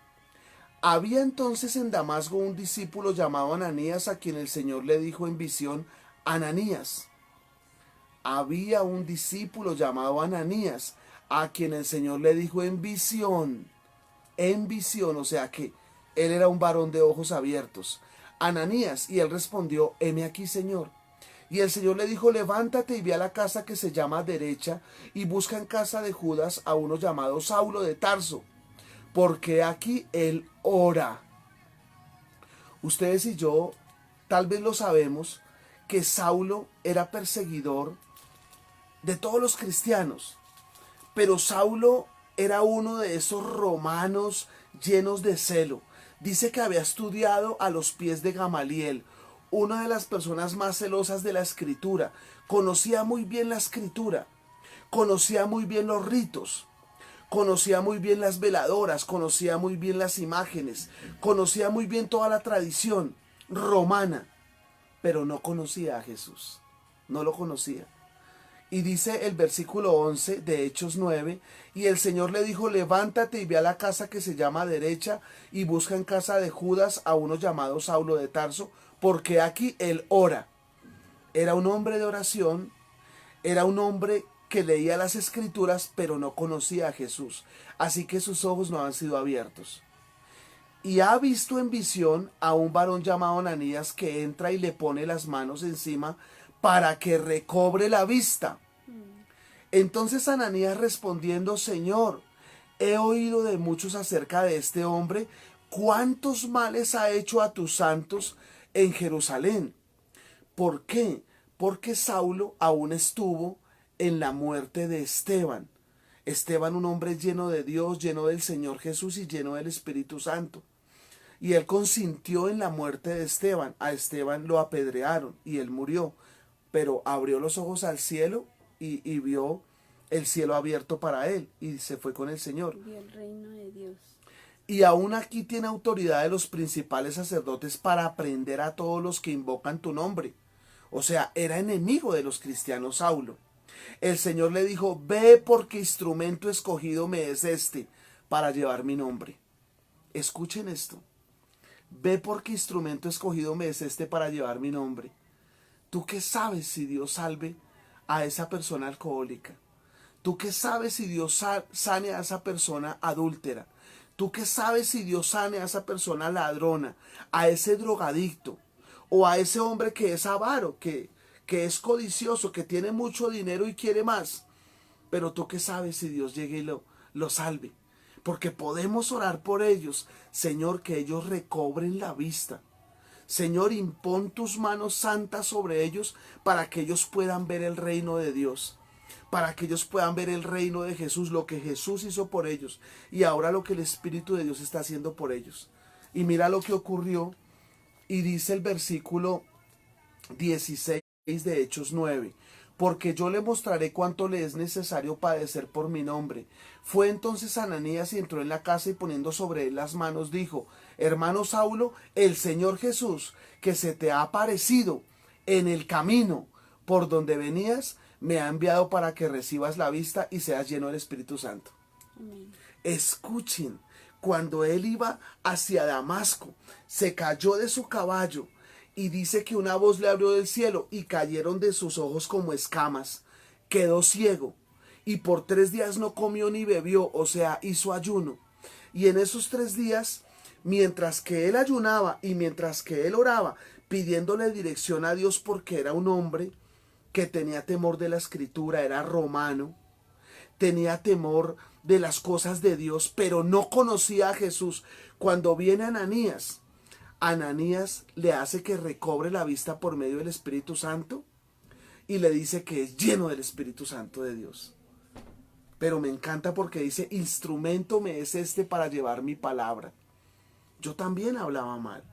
Había entonces en Damasco un discípulo llamado Ananías, a quien el Señor le dijo en visión, Ananías. Había un discípulo llamado Ananías, a quien el Señor le dijo en visión, o sea que él era un varón de ojos abiertos. Ananías, y él respondió, heme aquí, Señor. Y el Señor le dijo, levántate y ve a la casa que se llama Derecha, y busca en casa de Judas a uno llamado Saulo de Tarso, porque aquí él ora. Ustedes y yo tal vez lo sabemos, que Saulo era perseguidor de todos los cristianos, pero Saulo era uno de esos romanos llenos de celo. Dice que había estudiado a los pies de Gamaliel, una de las personas más celosas de la escritura. Conocía muy bien la escritura, conocía muy bien los ritos, conocía muy bien las veladoras, conocía muy bien las imágenes, conocía muy bien toda la tradición romana, pero no conocía a Jesús, no lo conocía. Y dice el versículo 11 de Hechos 9, y el Señor le dijo, levántate y ve a la casa que se llama Derecha, y busca en casa de Judas a uno llamado Saulo de Tarso, porque aquí él ora. Era un hombre de oración, era un hombre que leía las escrituras, pero no conocía a Jesús, así que sus ojos no han sido abiertos. Y ha visto en visión a un varón llamado Ananías que entra y le pone las manos encima para que recobre la vista. Entonces Ananías respondiendo, Señor, he oído de muchos acerca de este hombre, cuántos males ha hecho a tus santos en Jerusalén. ¿Por qué? porque Saulo aún estuvo en la muerte de Esteban. Esteban, un hombre lleno de Dios, lleno del Señor Jesús y lleno del Espíritu Santo. Y él consintió en la muerte de Esteban. A Esteban lo apedrearon y él murió. Pero abrió los ojos al cielo y vio el cielo abierto para él y se fue con el Señor. Vio el reino de Dios. Y aún aquí tiene autoridad de los principales sacerdotes para prender a todos los que invocan tu nombre. O sea, era enemigo de los cristianos Saulo. El Señor le dijo, ve porque instrumento escogido me es este para llevar mi nombre. Escuchen esto. Ve porque instrumento escogido me es este para llevar mi nombre. ¿Tú qué sabes si Dios salve a esa persona alcohólica? ¿Tú qué sabes si Dios sane a esa persona adúltera? ¿Tú qué sabes si Dios sane a esa persona ladrona, a ese drogadicto o a ese hombre que es avaro, que es codicioso, que tiene mucho dinero y quiere más? Pero tú qué sabes si Dios llegue y lo salve. Porque podemos orar por ellos, Señor, que ellos recobren la vista. Señor, impón tus manos santas sobre ellos para que ellos puedan ver el reino de Dios, para que ellos puedan ver el reino de Jesús, lo que Jesús hizo por ellos y ahora lo que el Espíritu de Dios está haciendo por ellos. Y mira lo que ocurrió y dice el versículo 16 de Hechos 9. Porque yo le mostraré cuánto le es necesario padecer por mi nombre. Fue entonces Ananías y entró en la casa y poniendo sobre él las manos dijo, hermano Saulo, el Señor Jesús, que se te ha aparecido en el camino por donde venías, me ha enviado para que recibas la vista y seas lleno del Espíritu Santo. Amén. Escuchen, cuando él iba hacia Damasco, se cayó de su caballo, y dice que una voz le abrió del cielo y cayeron de sus ojos como escamas. Quedó ciego y por 3 días no comió ni bebió, o sea, hizo ayuno. Y en esos 3 días, mientras que él ayunaba y mientras que él oraba, pidiéndole dirección a Dios porque era un hombre que tenía temor de la escritura, era romano, tenía temor de las cosas de Dios, pero no conocía a Jesús. Cuando viene Ananías le hace que recobre la vista por medio del Espíritu Santo y le dice que es lleno del Espíritu Santo de Dios. Pero me encanta porque dice, instrumento me es este para llevar mi palabra. Yo también hablaba mal.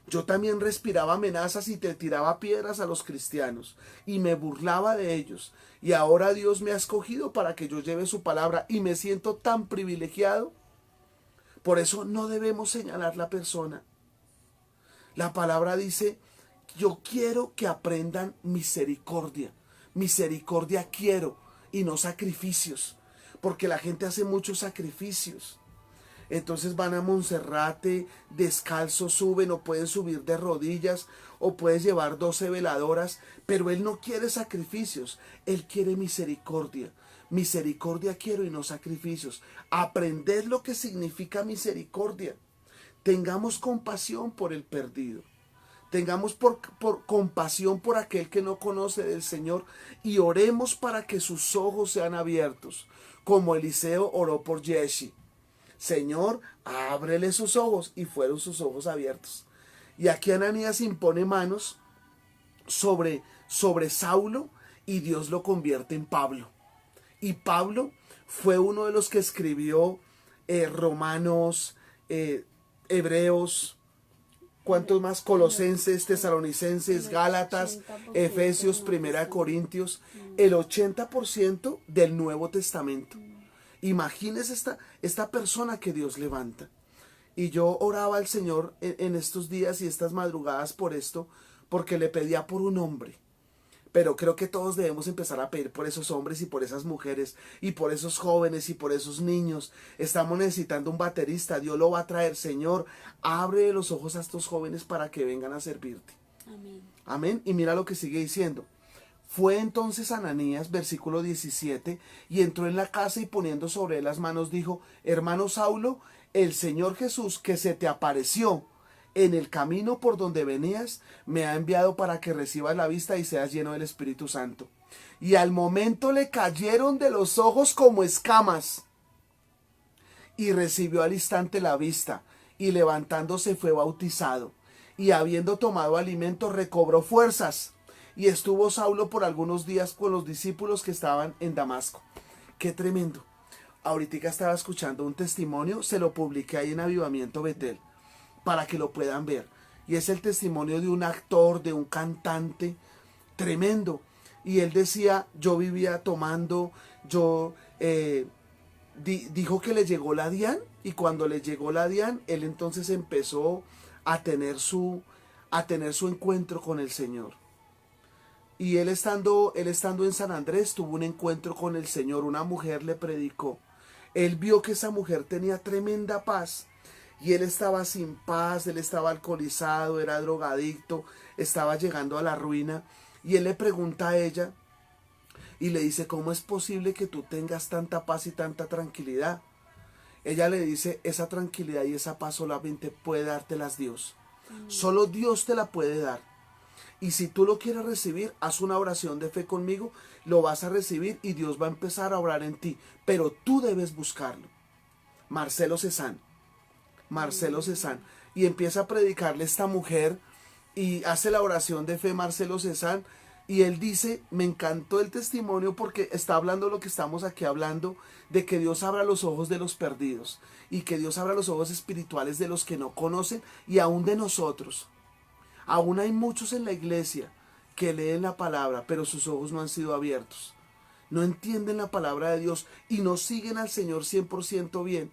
Yo también respiraba amenazas y te tiraba piedras a los cristianos y me burlaba de ellos. Y ahora Dios me ha escogido para que yo lleve su palabra y me siento tan privilegiado. Por eso no debemos señalar la persona. La palabra dice, yo quiero que aprendan misericordia. Misericordia quiero y no sacrificios. Porque la gente hace muchos sacrificios. Entonces van a Monserrate, descalzos suben o pueden subir de rodillas o puedes llevar 12 veladoras. Pero él no quiere sacrificios, él quiere misericordia. Misericordia quiero y no sacrificios. Aprended lo que significa misericordia. Tengamos compasión por el perdido. Tengamos compasión por aquel que no conoce del Señor y oremos para que sus ojos sean abiertos, como Eliseo oró por Jesse. Señor, ábrele sus ojos, y fueron sus ojos abiertos. Y aquí Ananías impone manos sobre Saulo y Dios lo convierte en Pablo. Y Pablo fue uno de los que escribió Romanos, Hebreos, ¿cuántos más? Colosenses, Tesalonicenses, Gálatas, Efesios, Primera de Corintios, el 80% del Nuevo Testamento. Imagínese esta persona que Dios levanta. Y yo oraba al Señor en estos días y estas madrugadas por esto, porque le pedía por un hombre. Pero creo que todos debemos empezar a pedir por esos hombres y por esas mujeres y por esos jóvenes y por esos niños. Estamos necesitando un baterista. Dios lo va a traer. Señor, abre los ojos a estos jóvenes para que vengan a servirte. Amén. Amén. Y mira lo que sigue diciendo. Fue entonces Ananías, versículo 17, y entró en la casa y poniendo sobre él las manos dijo, hermano Saulo, el Señor Jesús que se te apareció en el camino por donde venías, me ha enviado para que recibas la vista y seas lleno del Espíritu Santo. Y al momento le cayeron de los ojos como escamas, y recibió al instante la vista, y levantándose fue bautizado, y habiendo tomado alimento recobró fuerzas, y estuvo Saulo por algunos días con los discípulos que estaban en Damasco. Qué tremendo. Ahorita estaba escuchando un testimonio, se lo publiqué ahí en Avivamiento Betel, para que lo puedan ver. Y es el testimonio de un actor, de un cantante, tremendo. Y él decía, yo vivía tomando, dijo que le llegó la DIAN, y cuando le llegó la DIAN, él entonces empezó a tener su encuentro con el Señor. Y él estando en San Andrés tuvo un encuentro con el Señor, una mujer le predicó. Él vio que esa mujer tenía tremenda paz y él estaba sin paz, él estaba alcoholizado, era drogadicto, estaba llegando a la ruina. Y él le pregunta a ella y le dice, ¿cómo es posible que tú tengas tanta paz y tanta tranquilidad? Ella le dice, esa tranquilidad y esa paz solamente puede dártelas Dios. Solo Dios te la puede dar. Y si tú lo quieres recibir, haz una oración de fe conmigo, lo vas a recibir y Dios va a empezar a obrar en ti. Pero tú debes buscarlo. Marcelo Cezanne. Y empieza a predicarle a esta mujer y hace la oración de fe Marcelo Cezanne. Y él dice, me encantó el testimonio porque está hablando lo que estamos aquí hablando, de que Dios abra los ojos de los perdidos y que Dios abra los ojos espirituales de los que no conocen y aún de nosotros. Aún hay muchos en la iglesia que leen la palabra, pero sus ojos no han sido abiertos. No entienden la palabra de Dios y no siguen al Señor 100% bien.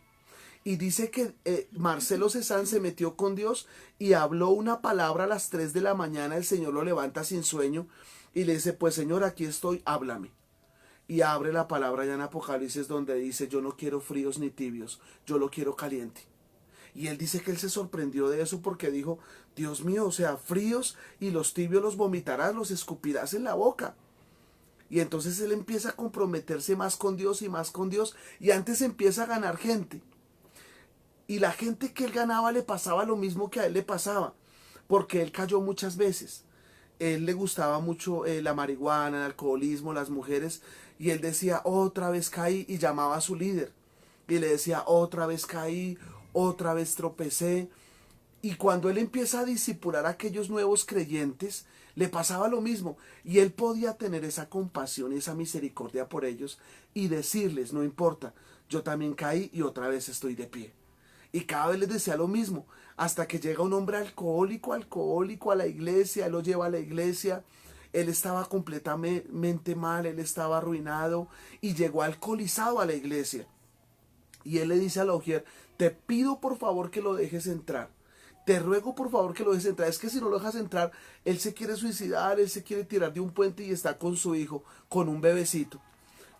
Y dice que Marcelo Cezanne se metió con Dios y habló una palabra a las 3 de la mañana. El Señor lo levanta sin sueño y le dice, pues Señor, aquí estoy, háblame. Y abre la palabra ya en Apocalipsis donde dice, yo no quiero fríos ni tibios, yo lo quiero caliente. Y él dice que él se sorprendió de eso porque dijo, Dios mío, o sea, fríos y los tibios los vomitarás, los escupirás en la boca. Y entonces él empieza a comprometerse más con Dios y más con Dios. Y antes empieza a ganar gente. Y la gente que él ganaba le pasaba lo mismo que a él le pasaba. Porque él cayó muchas veces. Él le gustaba mucho la marihuana, el alcoholismo, las mujeres. Y él decía, otra vez caí, y llamaba a su líder. Y le decía, otra vez caí, otra vez tropecé. Y cuando él empieza a discipular a aquellos nuevos creyentes, le pasaba lo mismo. Y él podía tener esa compasión y esa misericordia por ellos y decirles, no importa, yo también caí y otra vez estoy de pie. Y cada vez les decía lo mismo, hasta que llega un hombre alcohólico a la iglesia, él lo lleva a la iglesia. Él estaba completamente mal, él estaba arruinado y llegó alcoholizado a la iglesia. Y él le dice a la ujier, te pido por favor que lo dejes entrar. Te ruego por favor que lo dejes entrar. Es que si no lo dejas entrar, él se quiere suicidar, él se quiere tirar de un puente y está con su hijo, con un bebecito.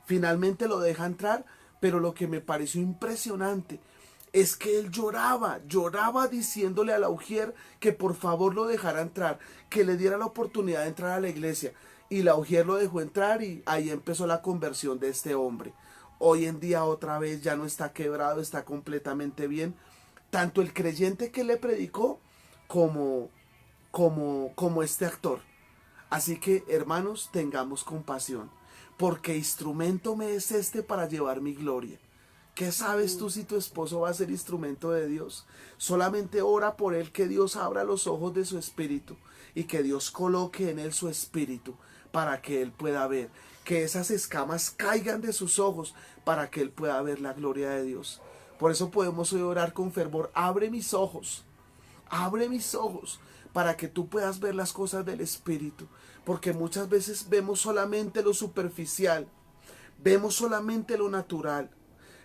Finalmente lo deja entrar, pero lo que me pareció impresionante es que él lloraba diciéndole a la ujier que por favor lo dejara entrar, que le diera la oportunidad de entrar a la iglesia. Y la ujier lo dejó entrar y ahí empezó la conversión de este hombre. Hoy en día otra vez ya no está quebrado, está completamente bien. Tanto el creyente que le predicó como este actor. Así que, hermanos, tengamos compasión, porque instrumento me es este para llevar mi gloria. ¿Qué sabes tú si tu esposo va a ser instrumento de Dios? Solamente ora por él, que Dios abra los ojos de su espíritu y que Dios coloque en él su espíritu para que él pueda ver, que esas escamas caigan de sus ojos para que él pueda ver la gloria de Dios. Por eso podemos hoy orar con fervor, abre mis ojos para que tú puedas ver las cosas del Espíritu, porque muchas veces vemos solamente lo superficial, vemos solamente lo natural.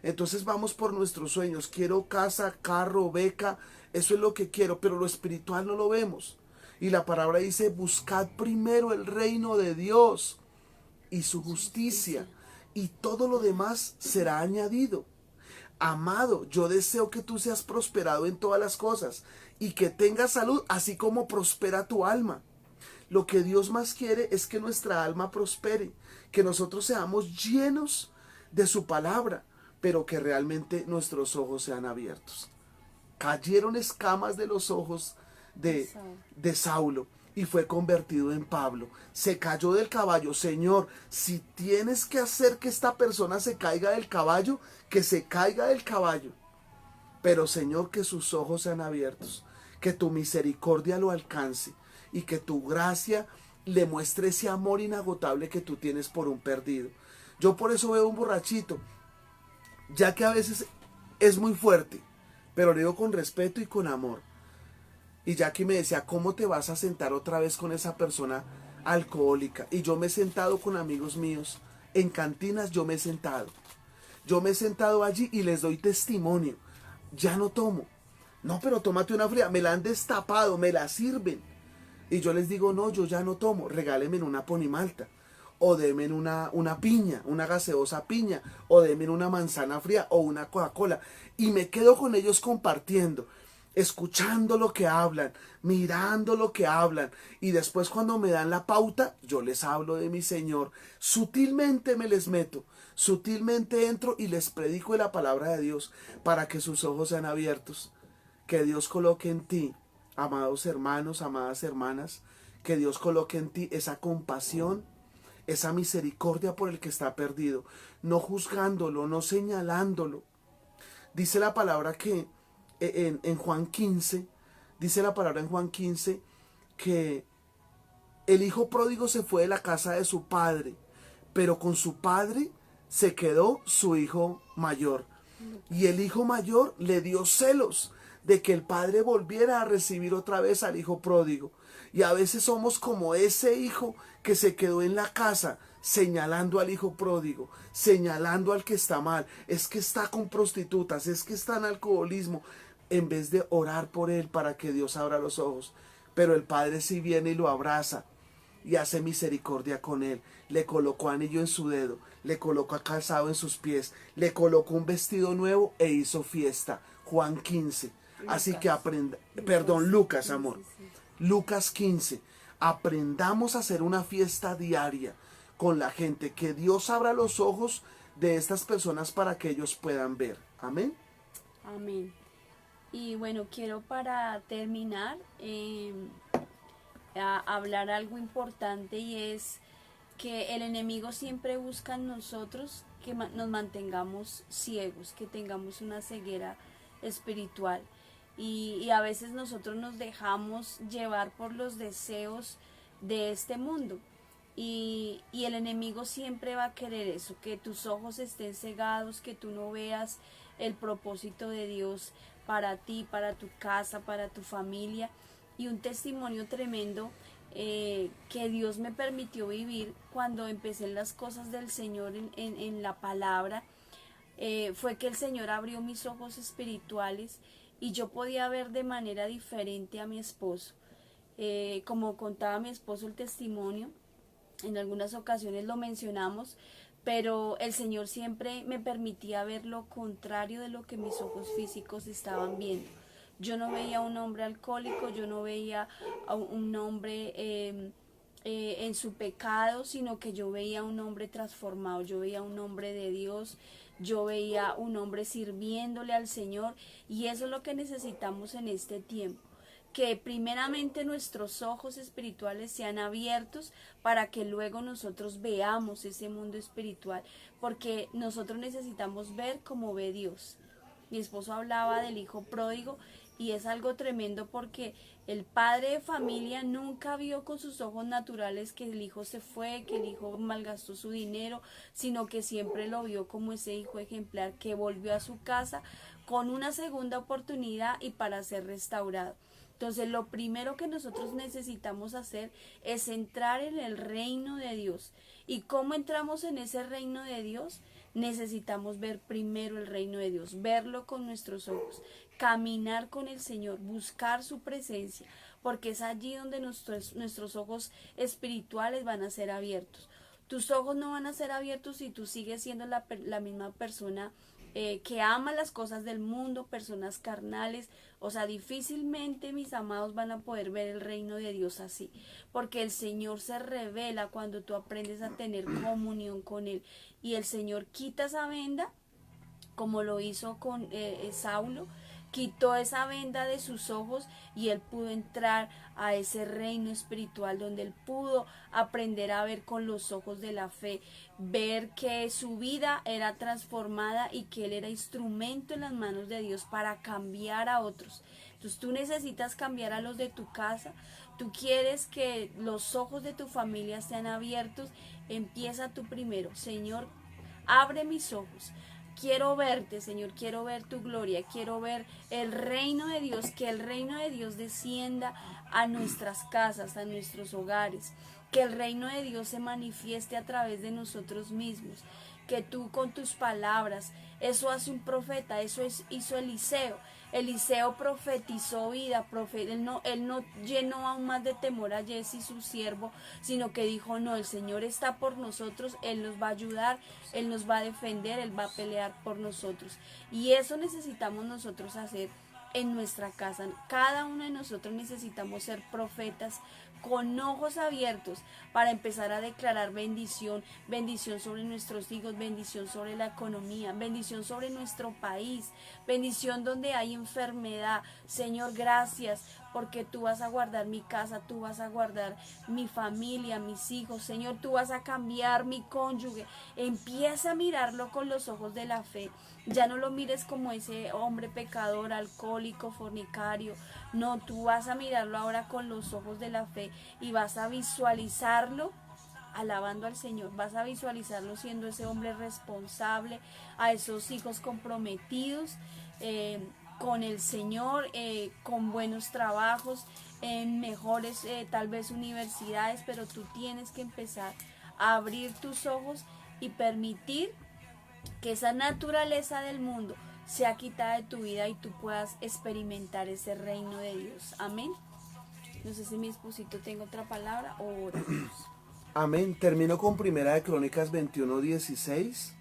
Entonces vamos por nuestros sueños, quiero casa, carro, beca, eso es lo que quiero, pero lo espiritual no lo vemos. Y la palabra dice, buscad primero el reino de Dios y su justicia, y todo lo demás será añadido. Amado, yo deseo que tú seas prosperado en todas las cosas y que tengas salud, así como prospera tu alma. Lo que Dios más quiere es que nuestra alma prospere, que nosotros seamos llenos de su palabra, pero que realmente nuestros ojos sean abiertos. Cayeron escamas de los ojos de Saulo y fue convertido en Pablo. Se cayó del caballo. Señor, si tienes que hacer que esta persona se caiga del caballo, que se caiga del caballo. Pero Señor, que sus ojos sean abiertos, que tu misericordia lo alcance y que tu gracia le muestre ese amor inagotable que tú tienes por un perdido. Yo por eso veo un borrachito, ya que a veces es muy fuerte, pero le digo con respeto y con amor. Y Jackie me decía, ¿cómo te vas a sentar otra vez con esa persona alcohólica? Y yo me he sentado con amigos míos, en cantinas yo me he sentado. Yo me he sentado allí y les doy testimonio. Ya no tomo. No, pero tómate una fría. Me la han destapado, me la sirven. Y yo les digo, no, yo ya no tomo. Regálenme una ponimalta. O denme una piña, una gaseosa piña. O denme una manzana fría o una Coca-Cola. Y me quedo con ellos compartiendo, escuchando lo que hablan, mirando lo que hablan, y después cuando me dan la pauta, yo les hablo de mi Señor. Sutilmente me les meto, sutilmente entro y les predico de la palabra de Dios para que sus ojos sean abiertos. Que Dios coloque en ti, amados hermanos, amadas hermanas, que Dios coloque en ti esa compasión, esa misericordia por el que está perdido, no juzgándolo, no señalándolo. Dice la palabra que en Juan 15, dice la palabra en Juan 15 que el hijo pródigo se fue de la casa de su padre, pero con su padre se quedó su hijo mayor. Y el hijo mayor le dio celos de que el padre volviera a recibir otra vez al hijo pródigo. Y a veces somos como ese hijo que se quedó en la casa, señalando al hijo pródigo, señalando al que está mal, es que está con prostitutas, es que está en alcoholismo, en vez de orar por él para que Dios abra los ojos. Pero el padre sí viene y lo abraza y hace misericordia con él. Le colocó anillo en su dedo, le colocó calzado en sus pies, le colocó un vestido nuevo e hizo fiesta. Juan 15. Lucas. Así que aprenda, perdón, Lucas, amor. Lucas 15. Aprendamos a hacer una fiesta diaria con la gente, que Dios abra los ojos de estas personas para que ellos puedan ver. Amén. Amén. Y bueno, quiero para terminar hablar algo importante, y es que el enemigo siempre busca en nosotros que nos mantengamos ciegos, que tengamos una ceguera espiritual. Y a veces nosotros nos dejamos llevar por los deseos de este mundo. Y el enemigo siempre va a querer eso, que tus ojos estén cegados, que tú no veas el propósito de Dios para ti, para tu casa, para tu familia. Y un testimonio tremendo que Dios me permitió vivir cuando empecé en las cosas del Señor, en la palabra, fue que el Señor abrió mis ojos espirituales y yo podía ver de manera diferente a mi esposo. Como contaba mi esposo el testimonio, en algunas ocasiones lo mencionamos, pero el Señor siempre me permitía ver lo contrario de lo que mis ojos físicos estaban viendo. Yo no veía a un hombre alcohólico, yo no veía a un hombre en su pecado, sino que yo veía a un hombre transformado, yo veía a un hombre de Dios, yo veía a un hombre sirviéndole al Señor, y eso es lo que necesitamos en este tiempo. Que primeramente nuestros ojos espirituales sean abiertos para que luego nosotros veamos ese mundo espiritual, porque nosotros necesitamos ver como ve Dios. Mi esposo hablaba del hijo pródigo y es algo tremendo, porque el padre de familia nunca vio con sus ojos naturales que el hijo se fue, que el hijo malgastó su dinero, sino que siempre lo vio como ese hijo ejemplar que volvió a su casa con una segunda oportunidad y para ser restaurado. Entonces, lo primero que nosotros necesitamos hacer es entrar en el reino de Dios. ¿Y cómo entramos en ese reino de Dios? Necesitamos ver primero el reino de Dios, verlo con nuestros ojos, caminar con el Señor, buscar su presencia, porque es allí donde nuestros ojos espirituales van a ser abiertos. Tus ojos no van a ser abiertos si tú sigues siendo la misma persona que ama las cosas del mundo, personas carnales. O sea, difícilmente, mis amados, van a poder ver el reino de Dios así, porque el Señor se revela cuando tú aprendes a tener comunión con Él, y el Señor quita esa venda, como lo hizo con Saulo, quitó esa venda de sus ojos y él pudo entrar a ese reino espiritual donde él pudo aprender a ver con los ojos de la fe, ver que su vida era transformada y que él era instrumento en las manos de Dios para cambiar a otros. Entonces tú necesitas cambiar a los de tu casa, tú quieres que los ojos de tu familia sean abiertos, empieza tú primero. Señor, abre mis ojos. Quiero verte, Señor, quiero ver tu gloria, quiero ver el reino de Dios, que el reino de Dios descienda a nuestras casas, a nuestros hogares, que el reino de Dios se manifieste a través de nosotros mismos, que tú con tus palabras, eso hace un profeta, hizo Eliseo. Eliseo profetizó vida, él no llenó aún más de temor a Jesse, su siervo, sino que dijo, no, el Señor está por nosotros, Él nos va a ayudar, Él nos va a defender, Él va a pelear por nosotros. Y eso necesitamos nosotros hacer en nuestra casa. Cada uno de nosotros necesitamos ser profetas con ojos abiertos para empezar a declarar bendición, bendición sobre nuestros hijos, bendición sobre la economía, bendición sobre nuestro país, bendición donde hay enfermedad. Señor, gracias porque tú vas a guardar mi casa, tú vas a guardar mi familia, mis hijos. Señor, tú vas a cambiar mi cónyuge. Empieza a mirarlo con los ojos de la fe. Ya no lo mires como ese hombre pecador, alcohólico, fornicario. No, tú vas a mirarlo ahora con los ojos de la fe y vas a visualizarlo alabando al Señor. Vas a visualizarlo siendo ese hombre responsable, a esos hijos comprometidos con el Señor, con buenos trabajos, en mejores tal vez universidades, pero tú tienes que empezar a abrir tus ojos y permitir que esa naturaleza del mundo sea quitada de tu vida y tú puedas experimentar ese reino de Dios. Amén. No sé si mi esposito tenga otra palabra o oramos. Amén. Termino con Primera de Crónicas 21:16.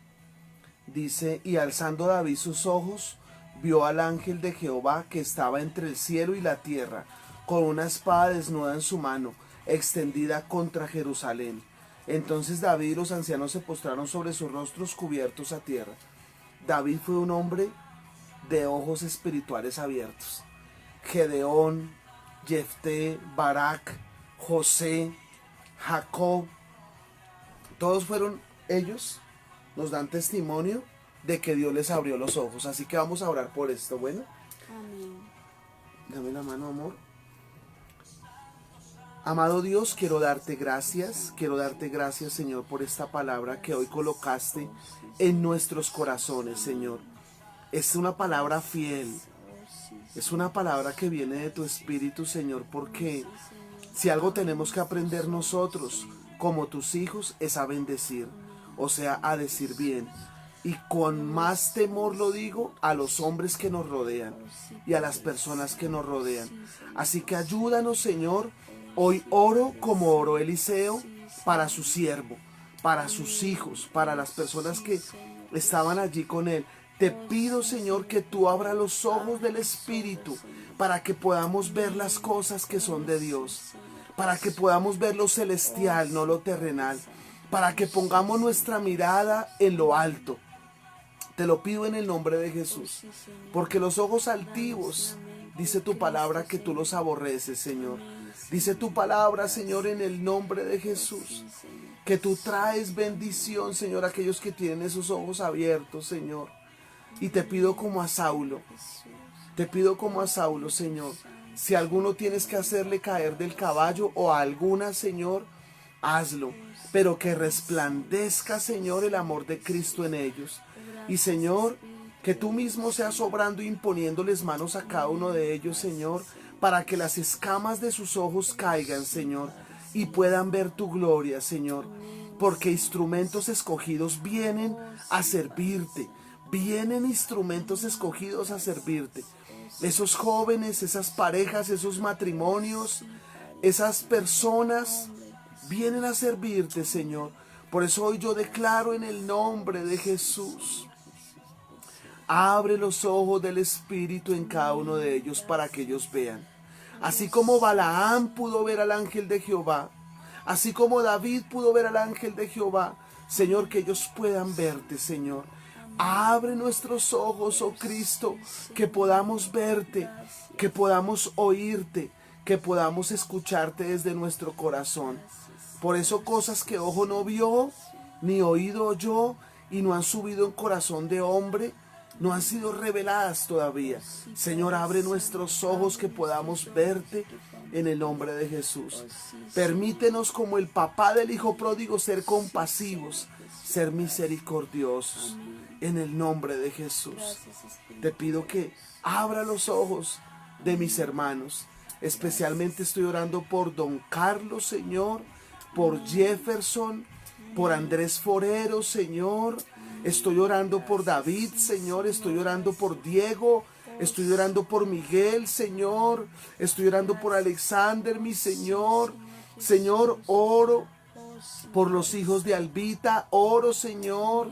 Dice, y alzando David sus ojos, vio al ángel de Jehová que estaba entre el cielo y la tierra, con una espada desnuda en su mano, extendida contra Jerusalén. Entonces David y los ancianos se postraron sobre sus rostros cubiertos a tierra. David fue un hombre de ojos espirituales abiertos. Gedeón, Jefté, Barak, José, Jacob, todos fueron ellos, nos dan testimonio de que Dios les abrió los ojos. Así que vamos a orar por esto, bueno. Amén. Dame la mano, amor. Amado Dios, quiero darte gracias, Señor, por esta palabra que hoy colocaste en nuestros corazones, Señor. Es una palabra fiel, es una palabra que viene de tu Espíritu, Señor, porque si algo tenemos que aprender nosotros, como tus hijos, es a bendecir, o sea, a decir bien. Y con más temor lo digo a los hombres que nos rodean y a las personas que nos rodean. Así que ayúdanos, Señor. Hoy oro como oró Eliseo para su siervo, para sus hijos, para las personas que estaban allí con él. Te pido, Señor, que tú abras los ojos del Espíritu para que podamos ver las cosas que son de Dios, para que podamos ver lo celestial, no lo terrenal, para que pongamos nuestra mirada en lo alto. Te lo pido en el nombre de Jesús, porque los ojos altivos, dice tu palabra que tú los aborreces, Señor. Dice tu palabra, Señor, en el nombre de Jesús, que tú traes bendición, Señor, a aquellos que tienen esos ojos abiertos, Señor. Y te pido como a Saulo, Señor, si a alguno tienes que hacerle caer del caballo o a alguna, Señor, hazlo, pero que resplandezca, Señor, el amor de Cristo en ellos. Y, Señor, que tú mismo seas obrando e imponiéndoles manos a cada uno de ellos, Señor, para que las escamas de sus ojos caigan, Señor, y puedan ver tu gloria, Señor, porque instrumentos escogidos vienen a servirte, vienen instrumentos escogidos a servirte. Esos jóvenes, esas parejas, esos matrimonios, esas personas vienen a servirte, Señor. Por eso hoy yo declaro en el nombre de Jesús, abre los ojos del Espíritu en cada uno de ellos para que ellos vean. Así como Balaam pudo ver al ángel de Jehová, así como David pudo ver al ángel de Jehová, Señor, que ellos puedan verte, Señor. Abre nuestros ojos, oh Cristo, que podamos verte, que podamos oírte, que podamos escucharte desde nuestro corazón. Por eso cosas que ojo no vio, ni oído oyó, y no han subido en corazón de hombre, no han sido reveladas todavía. Señor, abre nuestros ojos que podamos verte en el nombre de Jesús. Permítenos, como el papá del hijo pródigo, ser compasivos, ser misericordiosos. En el nombre de Jesús. Te pido que abra los ojos de mis hermanos. Especialmente estoy orando por Don Carlos, Señor, por Jefferson, por Andrés Forero, Señor. Estoy orando por David, Señor. Estoy orando por Diego. Estoy orando por Miguel, Señor. Estoy orando por Alexander, mi Señor. Señor, oro por los hijos de Albita. Oro, Señor,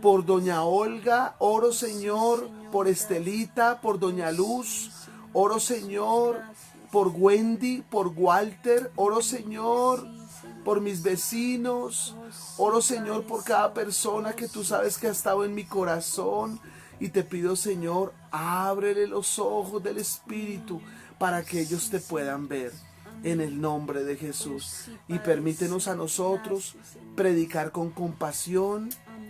por Doña Olga. Oro, Señor, por Estelita, por Doña Luz. Oro, Señor, por Wendy, por Walter. Oro, Señor, por mis vecinos. Oro, Señor, por cada persona que tú sabes que ha estado en mi corazón. Y te pido, Señor, ábrele los ojos del Espíritu para que ellos te puedan ver en el nombre de Jesús. Y permítenos a nosotros predicar con compasión,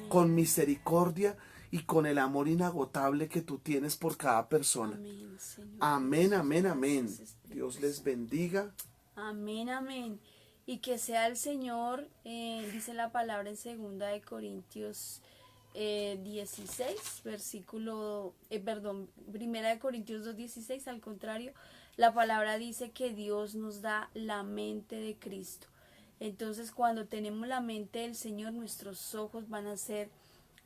con misericordia y con el amor inagotable que tú tienes por cada persona. Amén, amén, amén. Dios les bendiga. Amén, amén. Y que sea el Señor, dice la palabra en 2 Corintios 16, versículo, Primera de Corintios 2:16, al contrario, la palabra dice que Dios nos da la mente de Cristo. Entonces, cuando tenemos la mente del Señor, nuestros ojos van a ser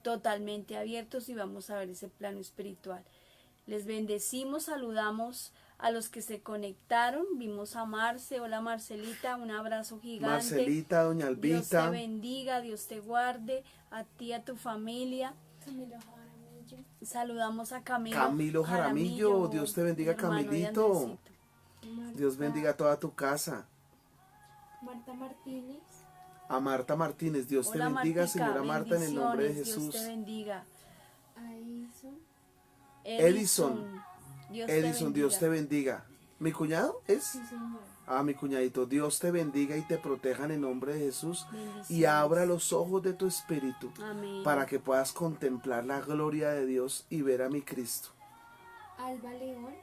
totalmente abiertos y vamos a ver ese plano espiritual. Les bendecimos, saludamos a los que se conectaron. Vimos a Marce. Hola, Marcelita, un abrazo gigante. Marcelita, doña Albita. Dios te bendiga, Dios te guarde, a ti, a tu familia. Camilo Jaramillo. Saludamos a Camilo. Camilo Jaramillo, Dios te bendiga, Camilito. Dios bendiga toda tu casa. Marta Martínez. A Marta Martínez, Dios te Hola, bendiga, Martica, señora Marta, en el nombre de bendiciones, Jesús. Dios te bendiga. A Edison. Dios te Edison, Dios te bendiga. ¿Mi cuñado es? Sí, señor. Ah, mi cuñadito, Dios te bendiga y te proteja en el nombre de Jesús. Bendiciones. Y abra los ojos de tu espíritu Amén. para que puedas contemplar la gloria de Dios y ver a mi Cristo. Alba León.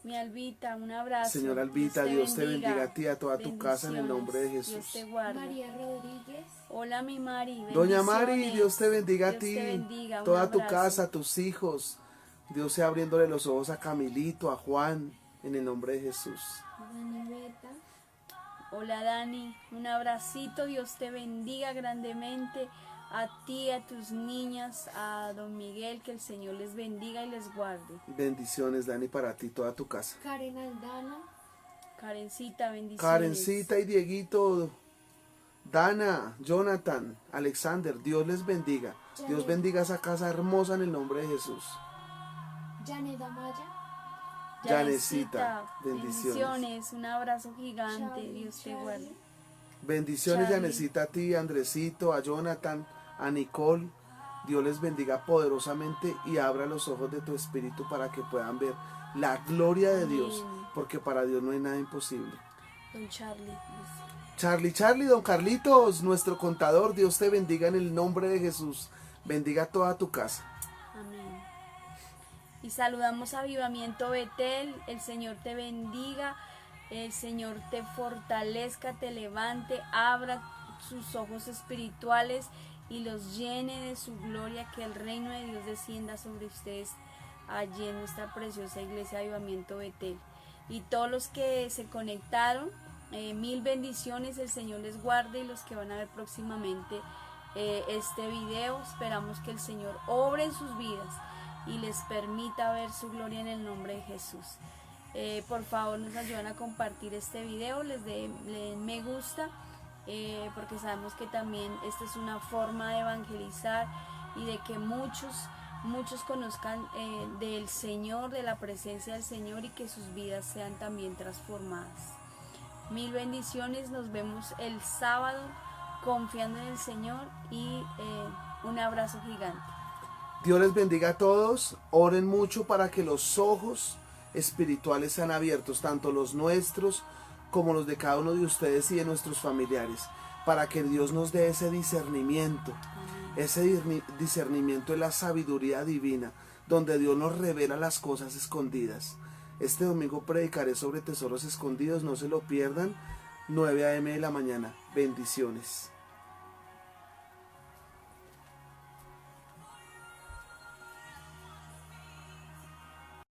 Mi Albita, un abrazo. Señora Albita, Dios te bendiga a ti y a toda tu casa en el nombre de Bendiciones. Jesús. Dios te guarde. María Rodríguez. Hola, mi Mari. Doña Mari, bendiciones. Dios te bendiga a Dios ti, te bendiga, un toda tu abrazo. casa, tus hijos. Dios sea abriéndole los ojos a Camilito, a Juan, en el nombre de Jesús. Dani Beta. Hola, Dani. Un abracito. Dios te bendiga grandemente. A ti, a tus niñas, a don Miguel, que el Señor les bendiga y les guarde. Bendiciones, Dani, para ti, toda tu casa. Karen Aldana. Karencita, bendiciones. Karencita y Dieguito, Dana, Jonathan, Alexander, Dios les bendiga. Dios bendiga esa casa hermosa en el nombre de Jesús. Janet Amaya. Yanecita, bendiciones. bendiciones. Un abrazo gigante. Charlie, Dios te Charlie. guarde. Bendiciones, Charlie. Yanecita, a ti, a Andresito, a Jonathan, a Nicole. Dios les bendiga poderosamente y abra los ojos de tu espíritu para que puedan ver la gloria de Dios, Amén. porque para Dios no hay nada imposible. Don Charlie. Charlie, don Carlitos, nuestro contador, Dios te bendiga en el nombre de Jesús. Bendiga toda tu casa. Amén. Y saludamos a Avivamiento Betel. El Señor te bendiga. El Señor te fortalezca, te levante, abra sus ojos espirituales y los llene de su gloria, que el reino de Dios descienda sobre ustedes allí en nuestra preciosa iglesia Avivamiento Betel. Y todos los que se conectaron, mil bendiciones, el Señor les guarde, y los que van a ver próximamente este video, esperamos que el Señor obre en sus vidas y les permita ver su gloria en el nombre de Jesús. Por favor, nos ayudan a compartir este video, le den me gusta, porque sabemos que también esta es una forma de evangelizar y de que muchos conozcan del Señor, de la presencia del Señor, y que sus vidas sean también transformadas. Mil bendiciones, nos vemos el sábado confiando en el Señor y un abrazo gigante. Dios les bendiga a todos. Oren mucho para que los ojos espirituales sean abiertos, tanto los nuestros como los de cada uno de ustedes y de nuestros familiares, para que Dios nos dé ese discernimiento. Ese discernimiento es la sabiduría divina, donde Dios nos revela las cosas escondidas. Este domingo predicaré sobre tesoros escondidos, no se lo pierdan, 9 a.m. de la mañana. Bendiciones.